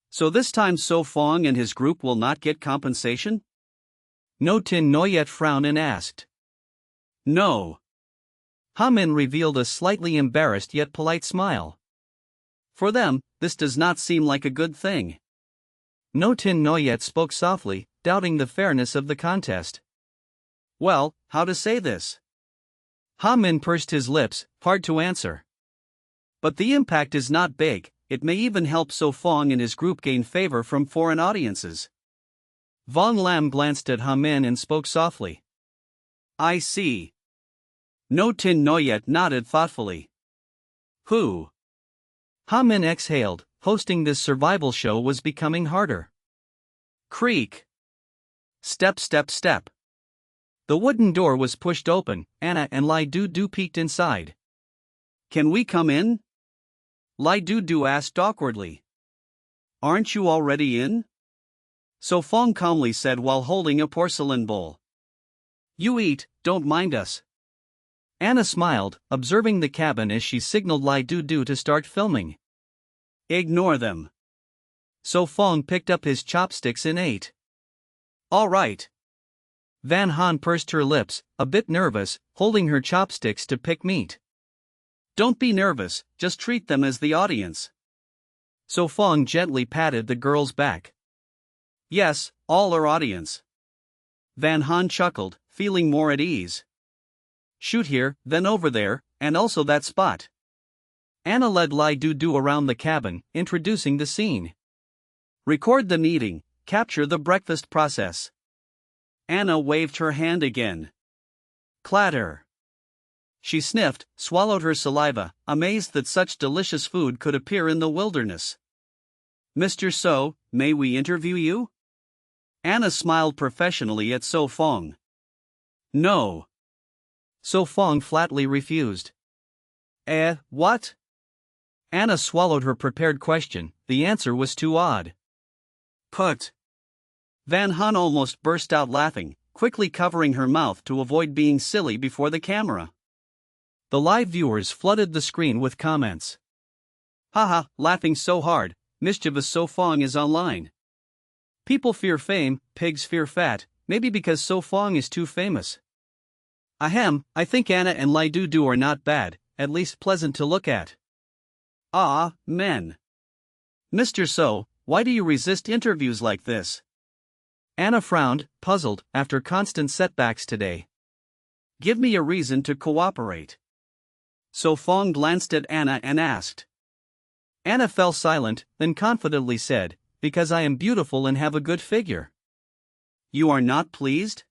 So this time So Fong and his group will not get compensation? No Tin Noyet frowned and asked. No. Hamin revealed a slightly embarrassed yet polite smile. For them, this does not seem like a good thing. No Tin Noyet spoke softly, doubting the fairness of the contest. Well, how to say this? Hamin pursed his lips, hard to answer. But the impact is not big, it may even help So Fong and his group gain favor from foreign audiences. Vong Lam glanced at Hamin and spoke softly. I see. No Tin Noyet nodded thoughtfully. Who? Hamin exhaled, hosting this survival show was becoming harder. Creak. Step step step. The wooden door was pushed open, Anna and Li Du peeked inside. Can we come in? Li Du asked awkwardly. Aren't you already in? So Fong calmly said while holding a porcelain bowl. You eat, don't mind us. Anna smiled, observing the cabin as she signaled Li Du to start filming. Ignore them. So Fong picked up his chopsticks and ate. All right. Van Han pursed her lips, a bit nervous, holding her chopsticks to pick meat. Don't be nervous, just treat them as the audience. So Fong gently patted the girl's back. Yes, all are audience. Van Han chuckled, feeling more at ease. shoot here, then over there, and also that spot. Anna led Lai Du around the cabin, introducing the scene. Record the kneading, capture the breakfast process. Anna waved her hand again. Clatter. She sniffed, swallowed her saliva, amazed that such delicious food could appear in the wilderness. Mr. So, may we interview you? Anna smiled professionally at So Fong. No. So Fong flatly refused. What? Anna swallowed her prepared question, the answer was too odd. Put. Van Han almost burst out laughing, quickly covering her mouth to avoid being silly before the camera. The live viewers flooded the screen with comments. Haha, laughing so hard, mischievous So Fong is online. People fear fame, pigs fear fat, maybe because So Fong is too famous. Ahem, I think Anna and Lai Du are not bad, at least pleasant to look at. Ah, men. Mr. So, why do you resist interviews like this? Anna frowned, puzzled, after constant setbacks today. Give me a reason to cooperate. So Fong glanced at Anna and asked. Anna fell silent, then confidently said, because I am beautiful and have a good figure. You are not pleased?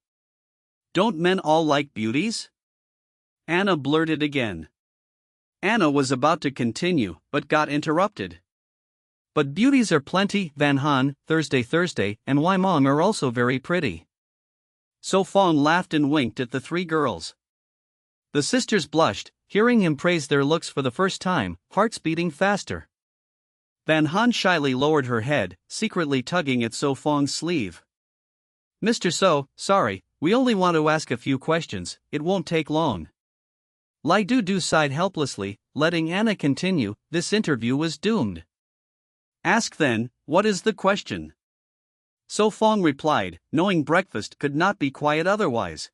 Don't men all like beauties? Anna blurted again. Anna was about to continue, but got interrupted. But beauties are plenty. Van Han, Thursday, and Mong are also very pretty. So Fong laughed and winked at the three girls. The sisters blushed, hearing him praise their looks for the first time, hearts beating faster. Van Han shyly lowered her head, secretly tugging at So Fong's sleeve. Mr. So, sorry, we only want to ask a few questions, it won't take long. Lai Du sighed helplessly, letting Anna continue, this interview was doomed. Ask then, what is the question? So Fong replied, knowing breakfast could not be quiet otherwise.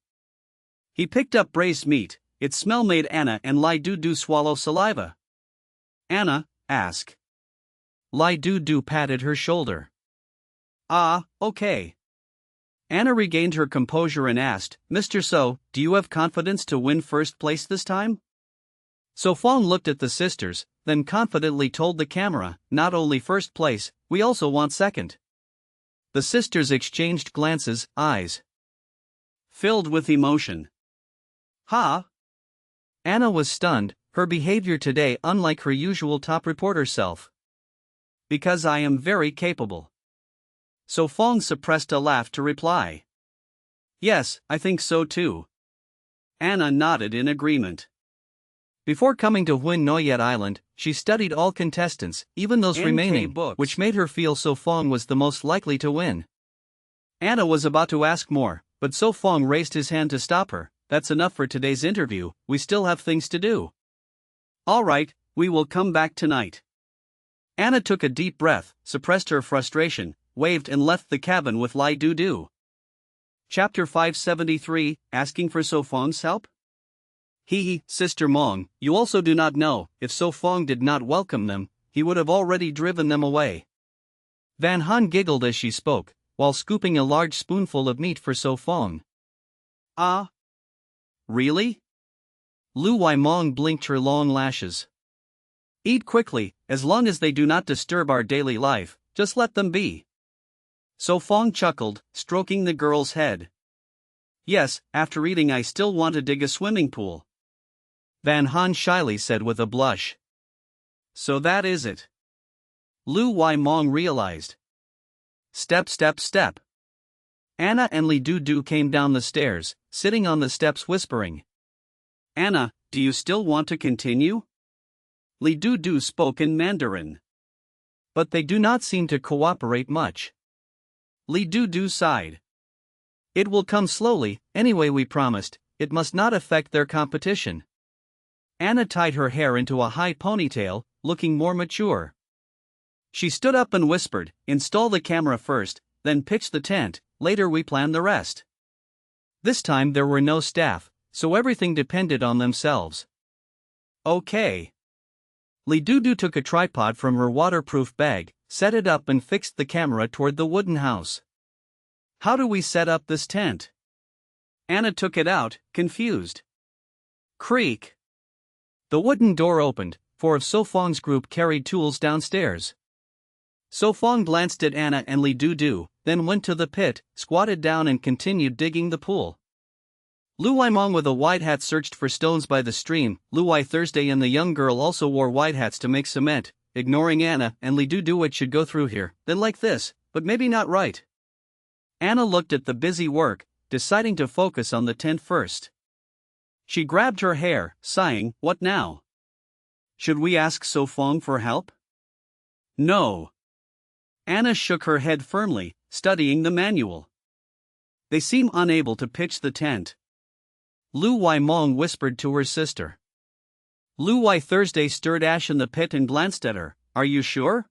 He picked up braised meat, its smell made Anna and Lai Du swallow saliva. Anna, ask. Lai Du patted her shoulder. Ah, okay. Anna regained her composure and asked, Mr. So, do you have confidence to win first place this time? So Fong looked at the sisters, then confidently told the camera, not only first place, we also want second. The sisters exchanged glances, eyes filled with emotion. Ha! Anna was stunned, her behavior today unlike her usual top reporter self. Because I am very capable. So Fong suppressed a laugh to reply. Yes, I think so too. Anna nodded in agreement. Before coming to Huin Noyet Island, she studied all contestants, even those remaining, which made her feel So Fong was the most likely to win. Anna was about to ask more, but So Fong raised his hand to stop her. That's enough for today's interview, we still have things to do. All right, we will come back tonight. Anna took a deep breath, suppressed her frustration, waved and left the cabin with Lai Du. Chapter 573, Asking for So Fong's help? Sister Mong, you also do not know, if So Fong did not welcome them, he would have already driven them away. Van Han giggled as she spoke, while scooping a large spoonful of meat for So Fong. Ah? Really? Lu Mong blinked her long lashes. Eat quickly, as long as they do not disturb our daily life, just let them be. So Fong chuckled, stroking the girl's head. Yes, after eating I still want to dig a swimming pool. Van Han shyly said with a blush. So that is it. Lu Mong realized. Step. Anna and Li Du came down the stairs, sitting on the steps whispering. Anna, do you still want to continue? Li Du spoke in Mandarin. But they do not seem to cooperate much. Li Du sighed. It will come slowly, anyway we promised, it must not affect their competition. Anna tied her hair into a high ponytail, looking more mature. She stood up and whispered, install the camera first, then pitch the tent, later we plan the rest. This time there were no staff, so everything depended on themselves. Okay. Li Du took a tripod from her waterproof bag, set it up and fixed the camera toward the wooden house. How do we set up this tent? Anna took it out, confused. Creak. The wooden door opened. Four of So Fong's group carried tools downstairs. So Fong glanced at Anna and Li Du, then went to the pit, squatted down and continued digging the pool. Lu Waimong with a wide hat searched for stones by the stream. Lu Wai Thursday and the young girl also wore wide hats to make cement, ignoring Anna and Li Du. It should go through here, then like this, but maybe not right. Anna looked at the busy work, deciding to focus on the tent first. She grabbed her hair, sighing, what now? Should we ask So Fong for help? No. Anna shook her head firmly, studying the manual. They seem unable to pitch the tent. Lu Waimong whispered to her sister. Lu Wai Thursday stirred ash in the pit and glanced at her. Are you sure?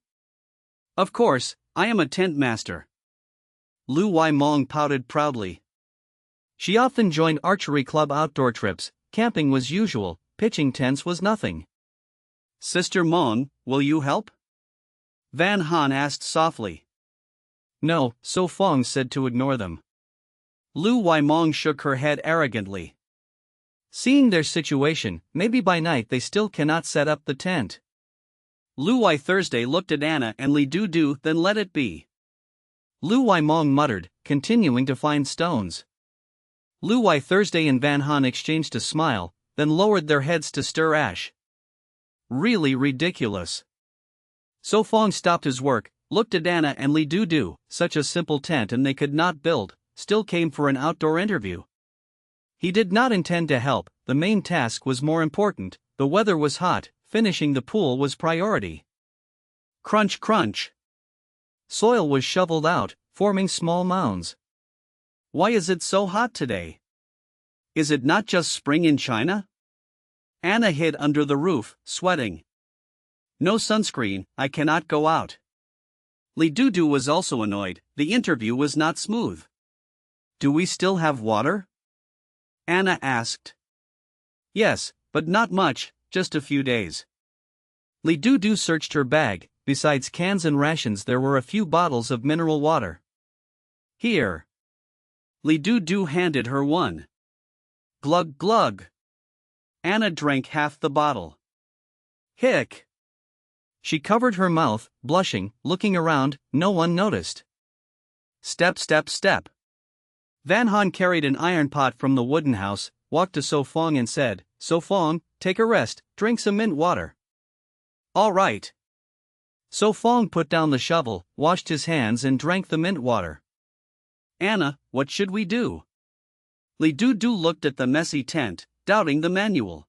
Of course, I am a tent master. Lu Waimong pouted proudly. She often joined archery club outdoor trips. Camping was usual, pitching tents was nothing. Sister Mon, will you help? Van Han asked softly. No, So Fong said to ignore them. Lu Waimong shook her head arrogantly. Seeing their situation, maybe by night they still cannot set up the tent. Lu Wai Thursday looked at Anna and Li Du, then let it be. Lu Waimong muttered, continuing to find stones. Lu Wai Thursday and Van Han exchanged a smile, then lowered their heads to stir ash. Really ridiculous. So Fong stopped his work, looked at Anna and Li Du, such a simple tent and they could not build, still came for an outdoor interview. He did not intend to help, the main task was more important, the weather was hot, finishing the pool was priority. Crunch crunch. Soil was shoveled out, forming small mounds. Why is it so hot today? Is it not just spring in China? Anna hid under the roof, sweating. No sunscreen, I cannot go out. Li Du was also annoyed, the interview was not smooth. Do we still have water? Anna asked. Yes, but not much, just a few days. Li Du searched her bag, besides cans and rations there were a few bottles of mineral water. Here. Li Du handed her one. Glug glug. Anna drank half the bottle. Hick. She covered her mouth, blushing, looking around, no one noticed. Step step step. Van Han carried an iron pot from the wooden house, walked to So Fong and said, So Fong, take a rest, drink some mint water. All right. So Fong put down the shovel, washed his hands and drank the mint water. Anna, what should we do? Li Du looked at the messy tent, doubting the manual.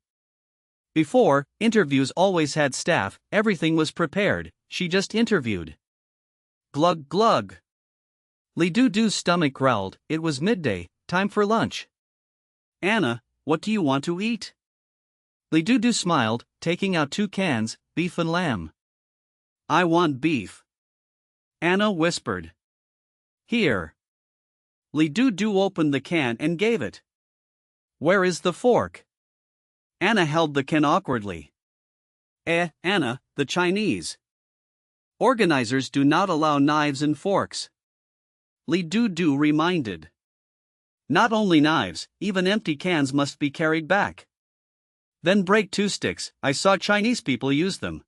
Before, interviews always had staff, everything was prepared, she just interviewed. Glug glug. Li Du's stomach growled, it was midday, time for lunch. Anna, what do you want to eat? Li Du smiled, taking out 2 cans, beef and lamb. I want beef. Anna whispered. Here. Li Du opened the can and gave it. Where is the fork? Anna held the can awkwardly. Anna, the Chinese organizers do not allow knives and forks. Li Du reminded. Not only knives, even empty cans must be carried back. Then break 2 sticks, I saw Chinese people use them.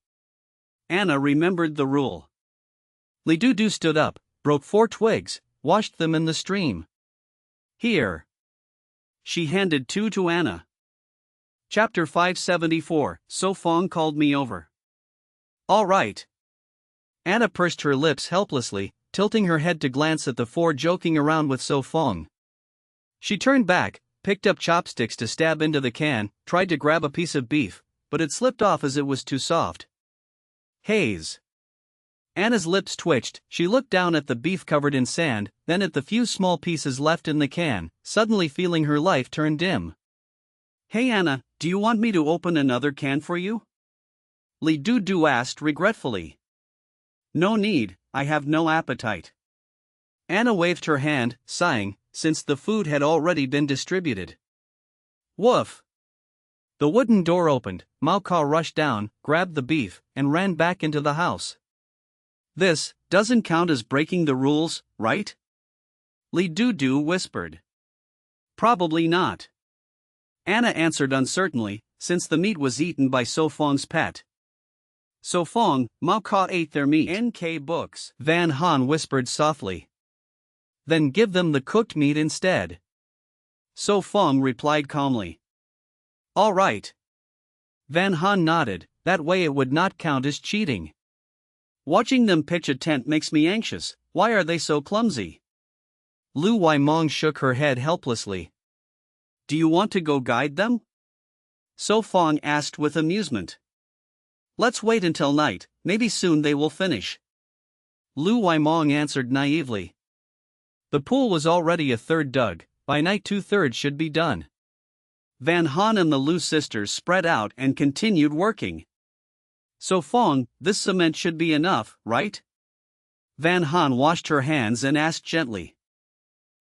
Anna remembered the rule. Li Du stood up, broke 4 twigs, washed them in the stream. Here. She handed 2 to Anna. Chapter 574, So Fong called me over. All right. Anna pursed her lips helplessly, tilting her head to glance at the 4 joking around with So Fong. She turned back, picked up chopsticks to stab into the can, tried to grab a piece of beef, but it slipped off as it was too soft. Haze. Anna's lips twitched, she looked down at the beef covered in sand, then at the few small pieces left in the can, suddenly feeling her life turn dim. Hey Anna, do you want me to open another can for you? Li Du asked regretfully. No need, I have no appetite. Anna waved her hand, sighing, since the food had already been distributed. Woof! The wooden door opened, Mao Ka rushed down, grabbed the beef, and ran back into the house. This doesn't count as breaking the rules, right? Li Du whispered. Probably not. Anna answered uncertainly, since the meat was eaten by So Fong's pet. So Fong, Mao Ka ate their meat. NK books, Van Han whispered softly. Then give them the cooked meat instead. So Fong replied calmly. All right. Van Han nodded, that way it would not count as cheating. Watching them pitch a tent makes me anxious. Why are they so clumsy? Lu Waimong shook her head helplessly. Do you want to go guide them? So Fong asked with amusement. Let's wait until night, maybe soon they will finish. Lu Waimong answered naively. The pool was already a third dug, by night 2/3 should be done. Van Han and the Lu sisters spread out and continued working. So Fong, this cement should be enough, right? Van Han washed her hands and asked gently.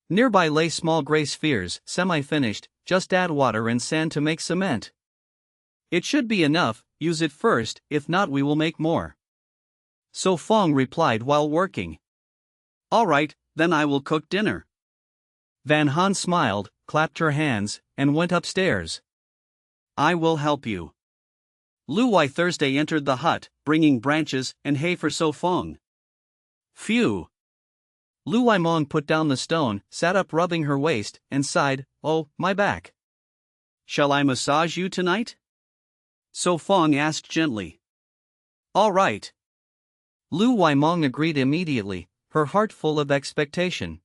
Nearby lay small gray spheres, semi-finished, just add water and sand to make cement. It should be enough, use it first, if not we will make more. So Fong replied while working. All right, then I will cook dinner. Van Han smiled, clapped her hands, and went upstairs. I will help you. Lu Wai Thursday entered the hut, bringing branches and hay for So Fong. Phew. Lu Waimong put down the stone, sat up rubbing her waist, and sighed, oh, my back. Shall I massage you tonight? So Fong asked gently. All right. Lu Waimong agreed immediately, her heart full of expectation.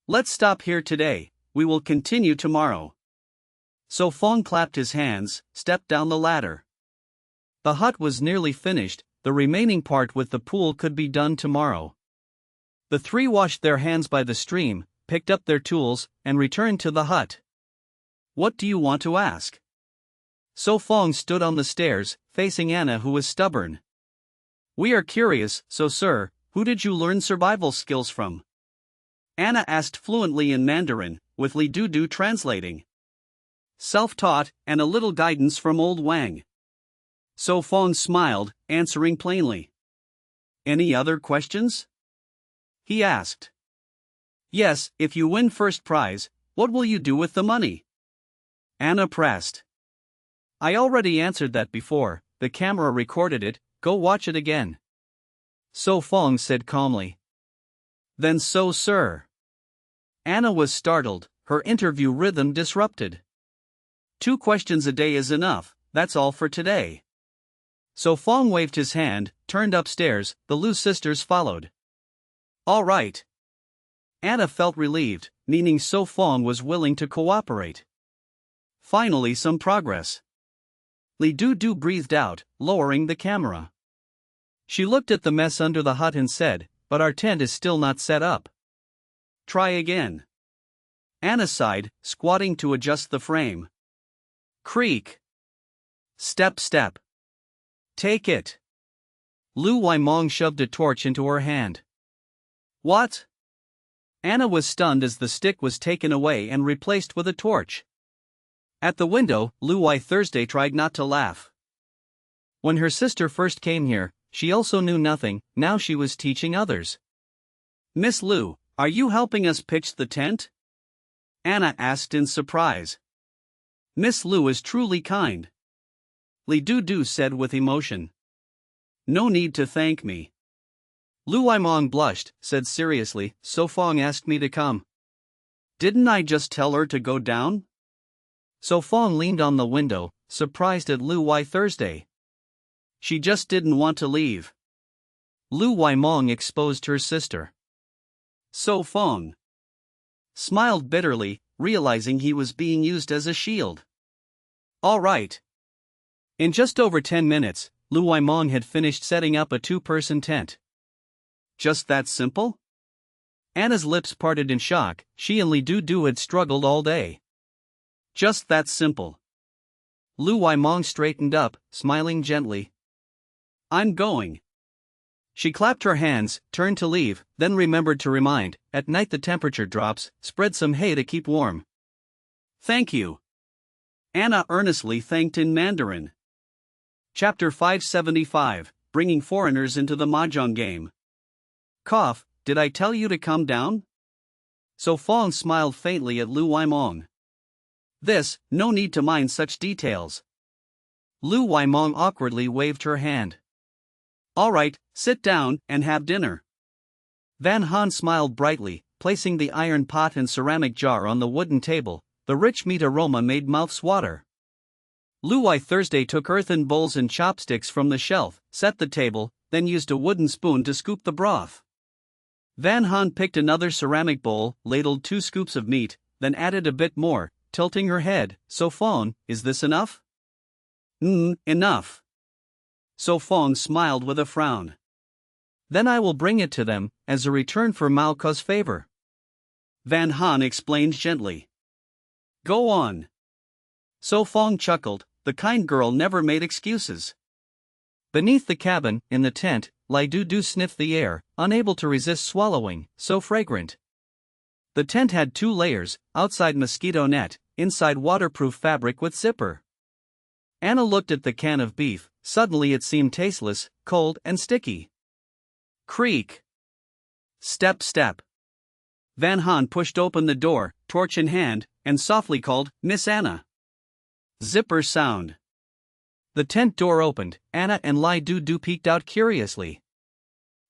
Let's stop here today, we will continue tomorrow. So Fong clapped his hands, stepped down the ladder. The hut was nearly finished, the remaining part with the pool could be done tomorrow. The three washed their hands by the stream, picked up their tools, and returned to the hut. What do you want to ask? So Fong stood on the stairs, facing Anna who was stubborn. We are curious, so sir, who did you learn survival skills from? Anna asked fluently in Mandarin, with Li Dudu translating. Self-taught, and a little guidance from old Wang. So Fong smiled, answering plainly. Any other questions? He asked. Yes, if you win first prize, what will you do with the money? Anna pressed. I already answered that before, the camera recorded it, go watch it again. So Fong said calmly. Then so sir. Anna was startled, her interview rhythm disrupted. 2 questions a day is enough, that's all for today. So Fong waved his hand, turned upstairs, the Lu sisters followed. All right. Anna felt relieved, meaning So Fong was willing to cooperate. Finally some progress. Li Dudu breathed out, lowering the camera. She looked at the mess under the hut and said, but our tent is still not set up. Try again. Anna sighed, squatting to adjust the frame. Creak. Step step. Take it. Lu Waimong shoved a torch into her hand. What? Anna was stunned as the stick was taken away and replaced with a torch. At the window, Lu Wai Thursday tried not to laugh. When her sister first came here, she also knew nothing, now she was teaching others. Miss Lu, are you helping us pitch the tent? Anna asked in surprise. Miss Lu is truly kind. Li Dudu said with emotion. No need to thank me. Lu Waimong blushed, said seriously, So Fong asked me to come. Didn't I just tell her to go down? So Fong leaned on the window, surprised at Lu Wai Thursday. She just didn't want to leave. Lu Waimong exposed her sister. So Fong smiled bitterly, realizing he was being used as a shield. All right. In just over 10 minutes, Lu Waimong had finished setting up a 2-person tent. Just that simple? Anna's lips parted in shock, she and Li Dudu had struggled all day. Just that simple. Lu Waimong straightened up, smiling gently. I'm going. She clapped her hands, turned to leave, then remembered to remind, at night the temperature drops, spread some hay to keep warm. Thank you. Anna earnestly thanked in Mandarin. Chapter 575, Bringing Foreigners into the Mahjong Game. Cough, did I tell you to come down? So Fong smiled faintly at Lu Waimong. No need to mind such details. Lu Waimong awkwardly waved her hand. Alright, sit down and have dinner. Van Han smiled brightly, placing the iron pot and ceramic jar on the wooden table. The rich meat aroma made mouths water. Lu Wai Thursday took earthen bowls and chopsticks from the shelf, set the table, then used a wooden spoon to scoop the broth. Van Han picked another ceramic bowl, ladled 2 scoops of meat, then added a bit more, tilting her head. So Fong, is this enough? Enough. So Fong smiled with a frown. Then I will bring it to them, as a return for Mao Cao's favor. Van Han explained gently. Go on. So Fong chuckled, the kind girl never made excuses. Beneath the cabin, in the tent, Lai Du sniffed the air, unable to resist swallowing, so fragrant. The tent had 2 layers, outside mosquito net, inside waterproof fabric with zipper. Anna looked at the can of beef, suddenly it seemed tasteless, cold and sticky. Creak. Step step. Van Han pushed open the door, torch in hand, and softly called, Miss Anna. Zipper sound. The tent door opened, Anna and Lai Du peeked out curiously.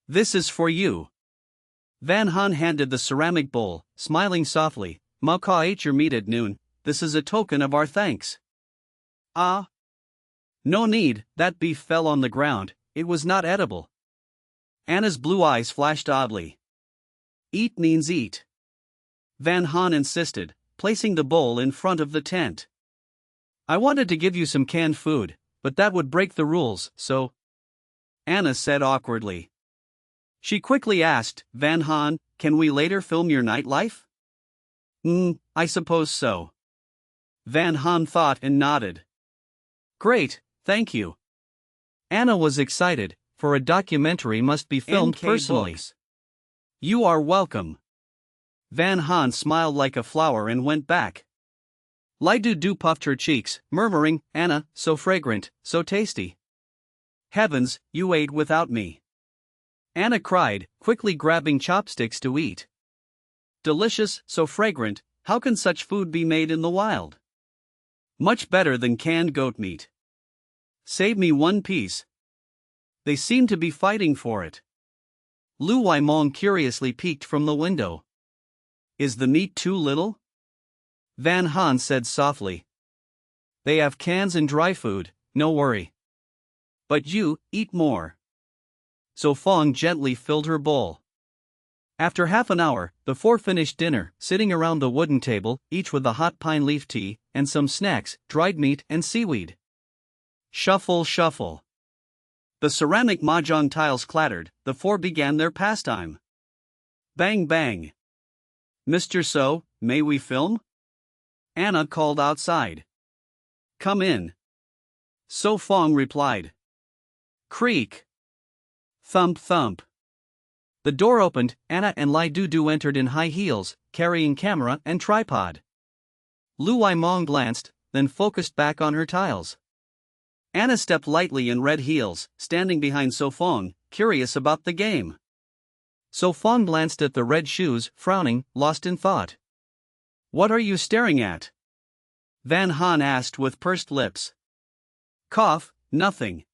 This is for you. Van Han handed the ceramic bowl, smiling softly. Mao Cao ate your meat at noon, this is a token of our thanks. Ah. No need, that beef fell on the ground, it was not edible. Anna's blue eyes flashed oddly. Eat means eat. Van Han insisted, placing the bowl in front of the tent. I wanted to give you some canned food, but that would break the rules, so. Anna said awkwardly. She quickly asked, Van Han, can we later film your nightlife? I suppose so. Van Han thought and nodded. Great, thank you. Anna was excited, for a documentary must be filmed NK personally. Books. You are welcome. Van Han smiled like a flower and went back. Lai Du puffed her cheeks, murmuring, Anna, so fragrant, so tasty. Heavens, you ate without me. Anna cried, quickly grabbing chopsticks to eat. Delicious, so fragrant, how can such food be made in the wild? Much better than canned goat meat. Save me one piece. They seem to be fighting for it. Lu Waimong curiously peeked from the window. Is the meat too little? Van Han said softly. They have cans and dry food, no worry. But you, eat more. So Fong gently filled her bowl. After half an hour, the 4 finished dinner, sitting around the wooden table, each with a hot pine leaf tea, and some snacks, dried meat and seaweed. Shuffle shuffle. The ceramic mahjong tiles clattered, the 4 began their pastime. Bang bang. Mr. So, may we film? Anna called outside. Come in. So Fong replied. Creak. Thump thump. The door opened, Anna and Lai Du entered in high heels, carrying camera and tripod. Lu Waimong glanced, then focused back on her tiles. Anna stepped lightly in red heels, standing behind So Fong, curious about the game. So Fong glanced at the red shoes, frowning, lost in thought. What are you staring at? Van Han asked with pursed lips. Cough, nothing.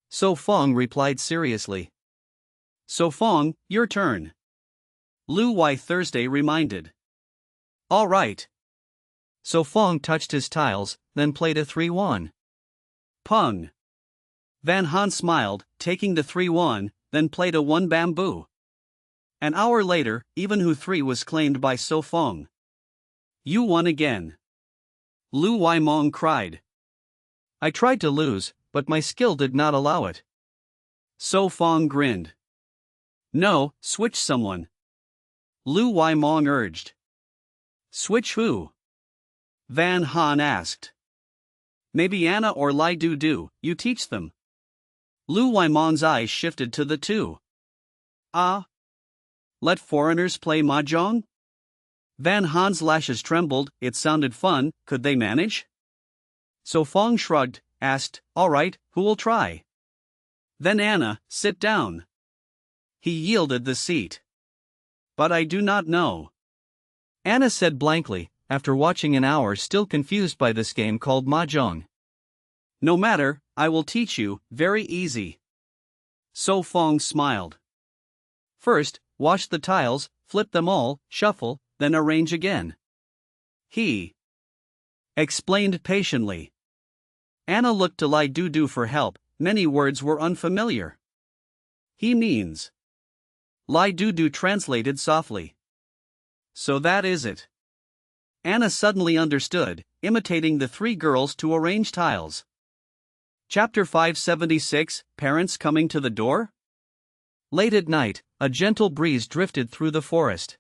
So Fong replied seriously. So Fong, your turn. Lu Wai Thursday reminded. All right. So Fong touched his tiles, then played a 3-1. Pung. Van Han smiled, taking the 3-1, then played a 1 bamboo. An hour later, even Hu 3 was claimed by So Fong. You won again. Lu Waimong cried. I tried to lose, but my skill did not allow it. So Fong grinned. No, switch someone. Lu Waimong urged. Switch who? Van Han asked. Maybe Anna or Lai Du, you teach them. Lu Waimong's eyes shifted to the 2. Ah? Let foreigners play mahjong? Van Han's lashes trembled, it sounded fun, could they manage? So Fong shrugged, asked, all right, who'll try? Then Anna, sit down. He yielded the seat. But I do not know. Anna said blankly, after watching an hour, still confused by this game called mahjong. No matter, I will teach you, very easy. So Fong smiled. First, wash the tiles, flip them all, shuffle, then arrange again. He explained patiently. Anna looked to Lai Dudu for help, many words were unfamiliar. He means. Lai Dudu translated softly. So that is it. Anna suddenly understood, imitating the three girls to arrange tiles. Chapter 576, Parents Coming to the Door? Late at night, a gentle breeze drifted through the forest.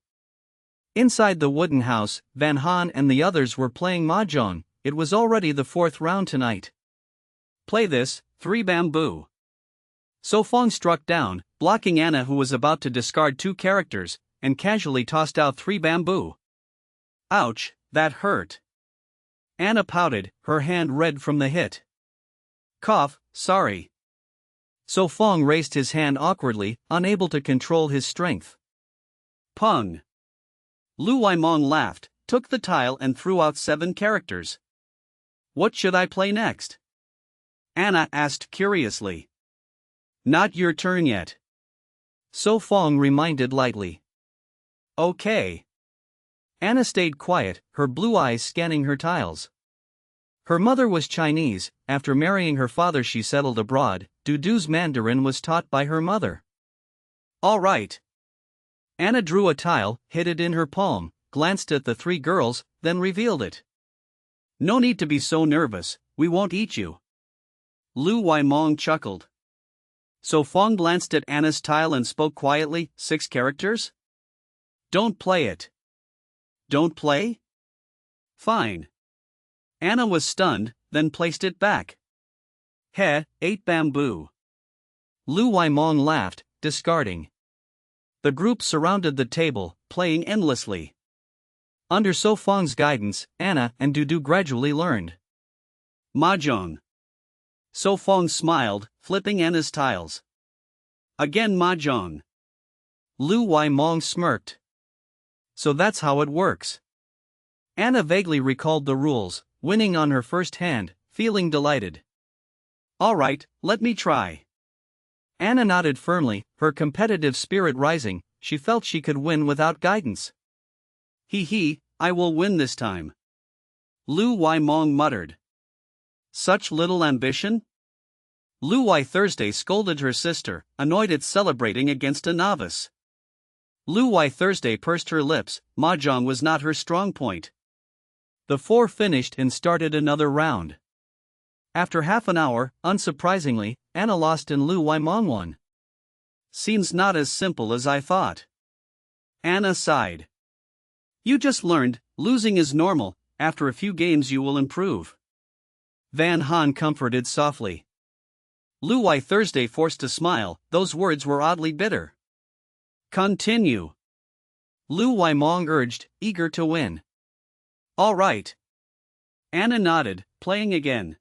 Inside the wooden house, Van Han and the others were playing mahjong. It was already the fourth round tonight. Play this, 3 bamboo. So Fong struck down, blocking Anna, who was about to discard 2 characters, and casually tossed out 3 bamboo. Ouch, that hurt. Anna pouted, her hand red from the hit. Cough, sorry. So Fong raised his hand awkwardly, unable to control his strength. Pung. Lu Waimong laughed, took the tile and threw out 7 characters. What should I play next? Anna asked curiously. Not your turn yet. So Fong reminded lightly. Okay. Anna stayed quiet, her blue eyes scanning her tiles. Her mother was Chinese. After marrying her father she settled abroad. Dudu's Mandarin was taught by her mother. All right. Anna drew a tile, hid it in her palm, glanced at the 3 girls, then revealed it. No need to be so nervous, we won't eat you. Lu Waimong chuckled. So Fong glanced at Anna's tile and spoke quietly, 6 characters? Don't play it. Don't play? Fine. Anna was stunned, then placed it back. 8 bamboo. Lu Waimong laughed, discarding. The group surrounded the table, playing endlessly. Under So Fong's guidance, Anna and Dudu gradually learned mahjong. So Fong smiled, flipping Anna's tiles. Again mahjong. Lu Waimong smirked. So that's how it works. Anna vaguely recalled the rules, winning on her first hand, feeling delighted. All right, let me try. Anna nodded firmly, her competitive spirit rising. She felt she could win without guidance. I will win this time. Lu Waimong muttered. Such little ambition? Lu Wai Thursday scolded her sister, annoyed at celebrating against a novice. Lu Wai Thursday pursed her lips, mahjong was not her strong point. The 4 finished and started another round. After half an hour, unsurprisingly, Anna lost and Lu Waimong won. Seems not as simple as I thought. Anna sighed. You just learned, losing is normal, after a few games you will improve. Van Han comforted softly. Lu Wai Thursday forced a smile, those words were oddly bitter. Continue. Lu Waimong urged, eager to win. All right. Anna nodded, playing again.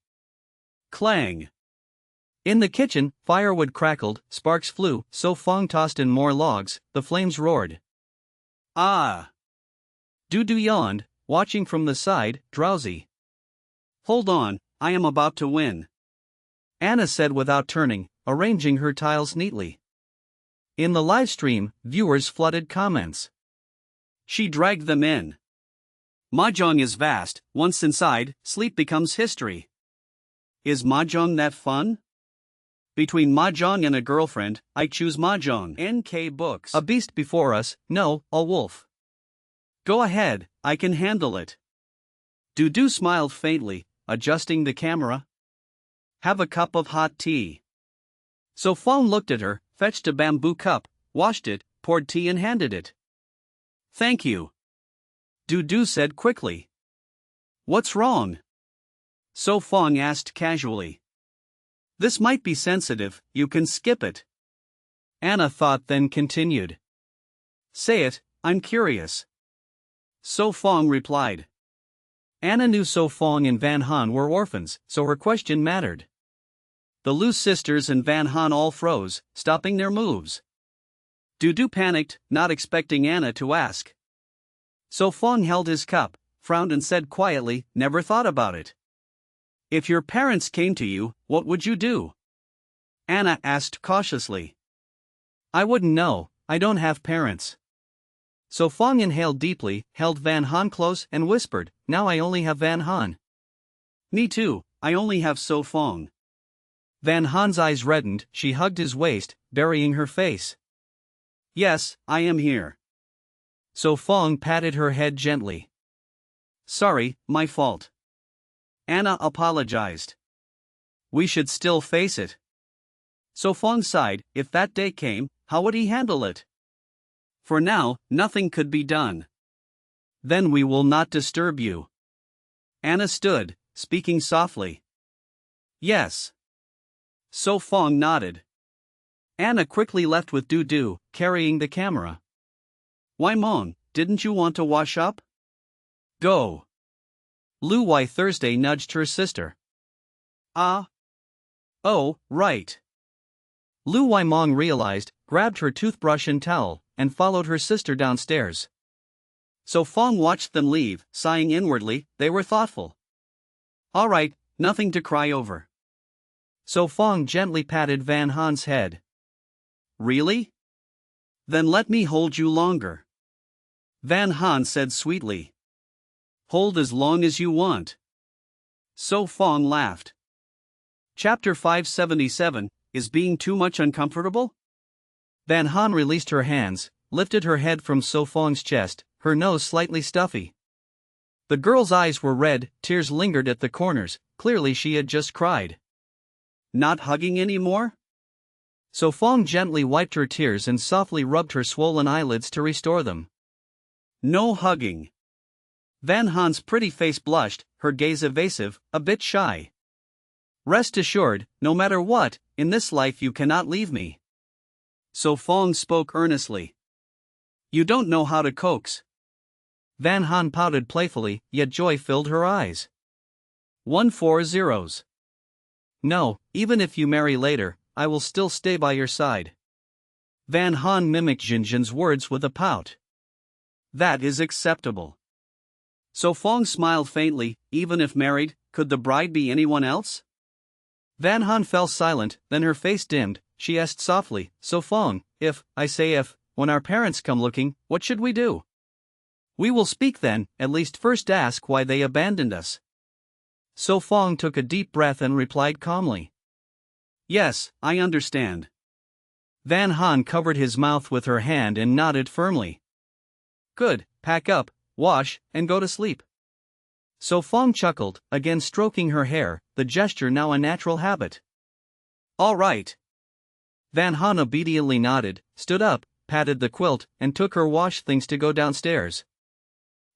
Clang. In the kitchen, firewood crackled, sparks flew, So Fong tossed in more logs, the flames roared. Ah! Dudu yawned, watching from the side, drowsy. Hold on, I am about to win. Anna said without turning, arranging her tiles neatly. In the live stream, viewers flooded comments. She dragged them in. Mahjong is vast, once inside, sleep becomes history. Is mahjong that fun? Between mahjong and a girlfriend, I choose mahjong. NK Books. A beast before us, no, a wolf. Go ahead, I can handle it. Dudu smiled faintly, adjusting the camera. Have a cup of hot tea. So Fong looked at her, fetched a bamboo cup, washed it, poured tea and handed it. Thank you. Dudu said quickly. What's wrong? So Fong asked casually. This might be sensitive, you can skip it. Anna thought, then continued. Say it, I'm curious. So Fong replied. Anna knew So Fong and Van Han were orphans, so her question mattered. The Lu sisters and Van Han all froze, stopping their moves. Dudu panicked, not expecting Anna to ask. So Fong held his cup, frowned and said quietly, "Never thought about it." "If your parents came to you, what would you do?" Anna asked cautiously. "I wouldn't know, I don't have parents." So Fong inhaled deeply, held Van Han close, and whispered, "Now I only have Van Han." "Me too, I only have So Fong." Van Han's eyes reddened, she hugged his waist, burying her face. "Yes, I am here." So Fong patted her head gently. "Sorry, my fault." Anna apologized. "We should still face it." So Fong sighed. If that day came, how would he handle it? For now, nothing could be done. "Then we will not disturb you." Anna stood, speaking softly. "Yes." So Fong nodded. Anna quickly left with Du, carrying the camera. "Why Mong, didn't you want to wash up? Go." Lu Wai Thursday nudged her sister. "Ah. Oh, right." Lu Wai Mong realized, grabbed her toothbrush and towel, and followed her sister downstairs. So Fong watched them leave, sighing inwardly. They were thoughtful. "All right, nothing to cry over." So Fong gently patted Van Han's head. "Really? Then let me hold you longer." Van Han said sweetly. "Hold as long as you want." So Fong laughed. Chapter 577, Is Being Too Much Uncomfortable? Van Han released her hands, lifted her head from So Fong's chest, her nose slightly stuffy. The girl's eyes were red, tears lingered at the corners, clearly she had just cried. "Not hugging anymore?" So Fong gently wiped her tears and softly rubbed her swollen eyelids to restore them. "No hugging." Van Han's pretty face blushed, her gaze evasive, a bit shy. "Rest assured, no matter what, in this life you cannot leave me." So Fong spoke earnestly. "You don't know how to coax." Van Han pouted playfully, yet joy filled her eyes. 140. "No, even if you marry later, I will still stay by your side." Van Han mimicked Jinjin's words with a pout. "That is acceptable." So Fong smiled faintly. Even if married, could the bride be anyone else? Van Han fell silent, then her face dimmed. She asked softly, "So Fong, if, when our parents come looking, what should we do?" "We will speak then, at least first ask why they abandoned us." So Fong took a deep breath and replied calmly. "Yes, I understand." Van Han covered his mouth with her hand and nodded firmly. "Good, pack up, wash, and go to sleep." So Fong chuckled, again stroking her hair, the gesture now a natural habit. "All right." Van Han obediently nodded, stood up, patted the quilt, and took her wash things to go downstairs.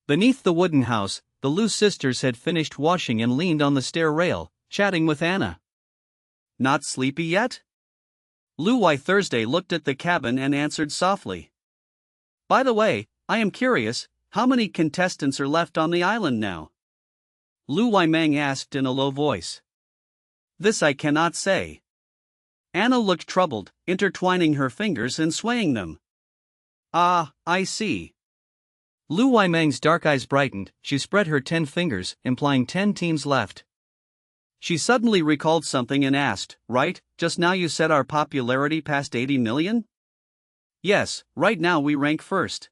Beneath the wooden house, the Lu sisters had finished washing and leaned on the stair rail, chatting with Anna. "Not sleepy yet?" Lu Wai Thursday looked at the cabin and answered softly. "By the way, I am curious, how many contestants are left on the island now?" Lu Wai Meng asked in a low voice. "This I cannot say." Anna looked troubled, intertwining her fingers and swaying them. "Ah, I see." Lu Wai Meng's dark eyes brightened, she spread her 10 fingers, implying 10 teams left. She suddenly recalled something and asked, "Right, just now you said our popularity passed 80 million? "Yes, right now we rank first."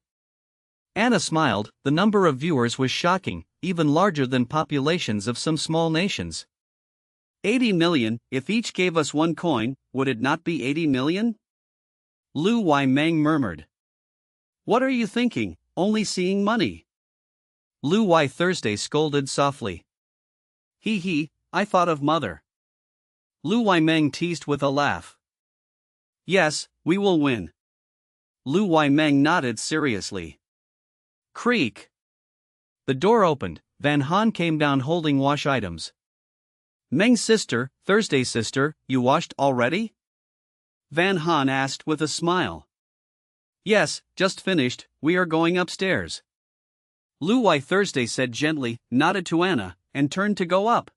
Anna smiled, the number of viewers was shocking, even larger than populations of some small nations. 80 million, if each gave us one coin, would it not be 80 million? Lu Wai Meng murmured. "What are you thinking, only seeing money?" Lu Wai Thursday scolded softly. He, I thought of mother." Lu Wai Meng teased with a laugh. "Yes, we will win." Lu Wai Meng nodded seriously. Creak. The door opened, Van Han came down holding wash items. "Meng's sister, Thursday's sister, you washed already?" Van Han asked with a smile. "Yes, just finished, we are going upstairs." Lu Wai Thursday said gently, nodded to Anna, and turned to go up.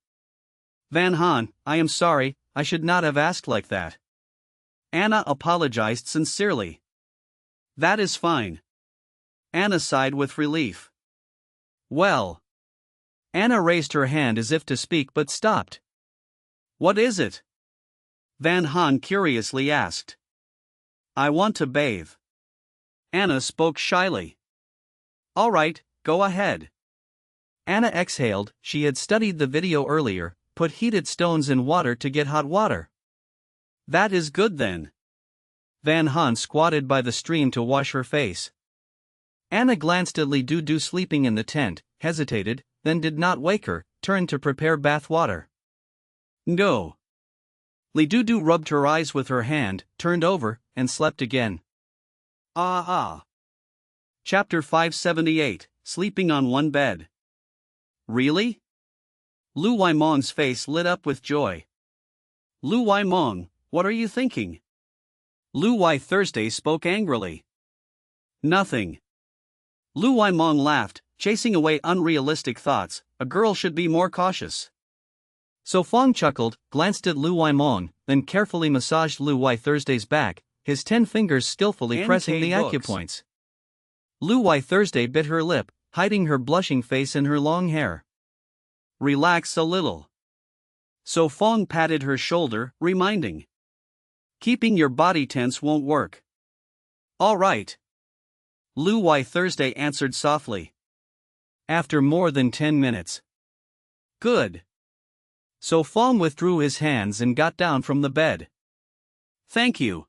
"Van Han, I am sorry, I should not have asked like that." Anna apologized sincerely. "That is fine." Anna sighed with relief. "Well, Anna raised her hand as if to speak but stopped. What is it? Van Han curiously asked. I want to bathe. Anna spoke shyly. All right, go ahead. Anna exhaled. She had studied the video earlier, put heated stones in water to get hot water. That is good then. Van Han squatted by the stream to wash her face. Anna glanced at Li Dudu sleeping in the tent, hesitated, then did not wake her, turned to prepare bath water. Go. Li Dudu rubbed her eyes with her hand, turned over, and slept again. Chapter 578, Sleeping on One Bed. Really? Lu Waimong's face lit up with joy. Lu Waimong, what are you thinking? Lu Wai Thursday spoke angrily. Nothing. Lu Waimong laughed, chasing away unrealistic thoughts. A girl should be more cautious. So Fong chuckled, glanced at Lu Waimong, then carefully massaged Lu Wai Thursday's back, his 10 fingers skillfully pressing the acupoints. Lu Wai Thursday bit her lip, hiding her blushing face in her long hair. Relax a little. So Fong patted her shoulder, reminding. Keeping your body tense won't work. All right. Lu Wai Thursday answered softly. After more than 10 minutes. Good. So Fong withdrew his hands and got down from the bed. Thank you.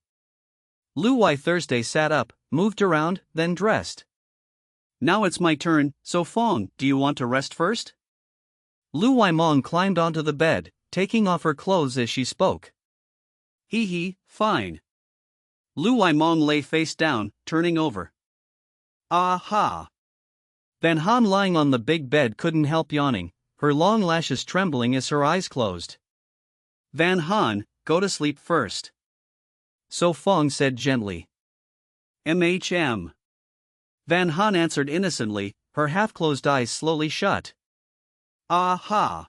Lu Wai Thursday sat up, moved around, then dressed. Now it's my turn, so Fong, do you want to rest first? Lu Waimong climbed onto the bed, taking off her clothes as she spoke. Fine. Lu Waimong lay face down, turning over. Aha! Van Han lying on the big bed couldn't help yawning, her long lashes trembling as her eyes closed. Van Han, go to sleep first. So Fong said gently. MHM. Van Han answered innocently, her half-closed eyes slowly shut. Aha!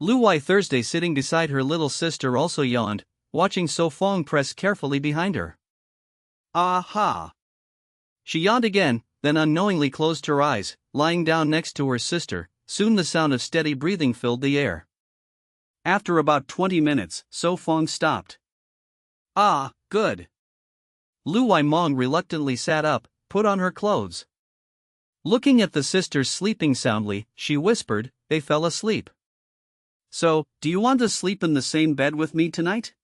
Lu Wai Thursday sitting beside her little sister also yawned, watching So Fong press carefully behind her. Aha! She yawned again, then unknowingly closed her eyes, lying down next to her sister. Soon the sound of steady breathing filled the air. After about 20 minutes, So Fong stopped. Ah, good. Lu Waimong reluctantly sat up, put on her clothes. Looking at the sisters sleeping soundly, she whispered, they fell asleep. So, do you want to sleep in the same bed with me tonight?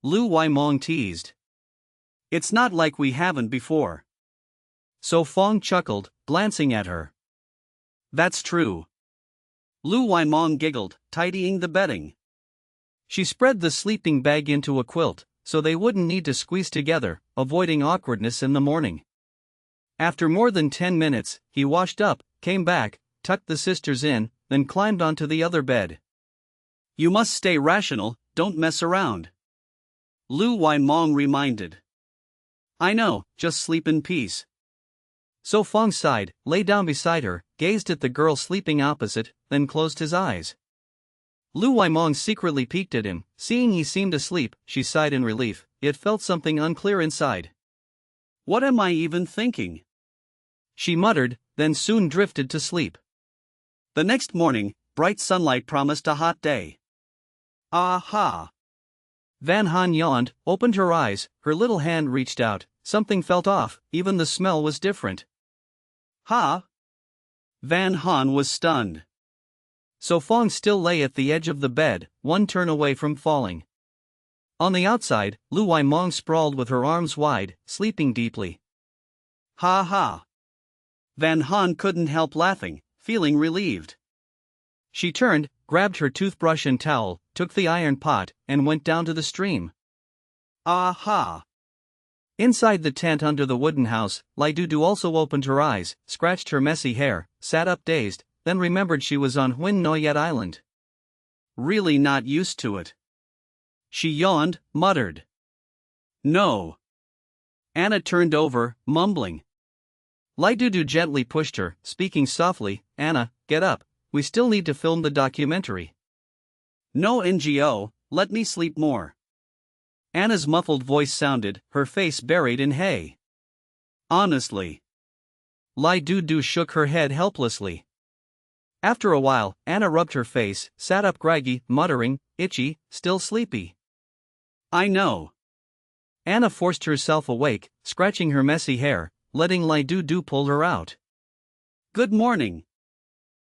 Lu Waimong teased. It's not like we haven't before. So Fong chuckled, glancing at her. That's true. Lu Waimong giggled, tidying the bedding. She spread the sleeping bag into a quilt, so they wouldn't need to squeeze together, avoiding awkwardness in the morning. After more than 10 minutes, he washed up, came back, tucked the sisters in, then climbed onto the other bed. You must stay rational, don't mess around. Lu Waimong reminded. I know, just sleep in peace. So Fong sighed, lay down beside her, gazed at the girl sleeping opposite, then closed his eyes. Lu Waimong secretly peeked at him, seeing he seemed asleep. She sighed in relief, yet felt something unclear inside. What am I even thinking? She muttered, then soon drifted to sleep. The next morning, bright sunlight promised a hot day. Aha! Van Han yawned, opened her eyes, her little hand reached out, something felt off, even the smell was different. Ha! Van Han was stunned. So Fong still lay at the edge of the bed, one turn away from falling. On the outside, Lu Waimong sprawled with her arms wide, sleeping deeply. Ha ha! Van Han couldn't help laughing, feeling relieved. She turned, grabbed her toothbrush and towel, took the iron pot, and went down to the stream. Aha! Inside the tent under the wooden house, Lai Dudu also opened her eyes, scratched her messy hair, sat up dazed, then remembered she was on Huin Noyet Island. Really not used to it. She yawned, muttered. No. Anna turned over, mumbling. Lai Dudu gently pushed her, speaking softly, Anna, get up, we still need to film the documentary. No NGO, let me sleep more. Anna's muffled voice sounded, her face buried in hay. Honestly. Lai Dudu shook her head helplessly. After a while, Anna rubbed her face, sat up groggy, muttering, itchy, still sleepy. I know. Anna forced herself awake, scratching her messy hair, letting Lai Du pull her out. Good morning.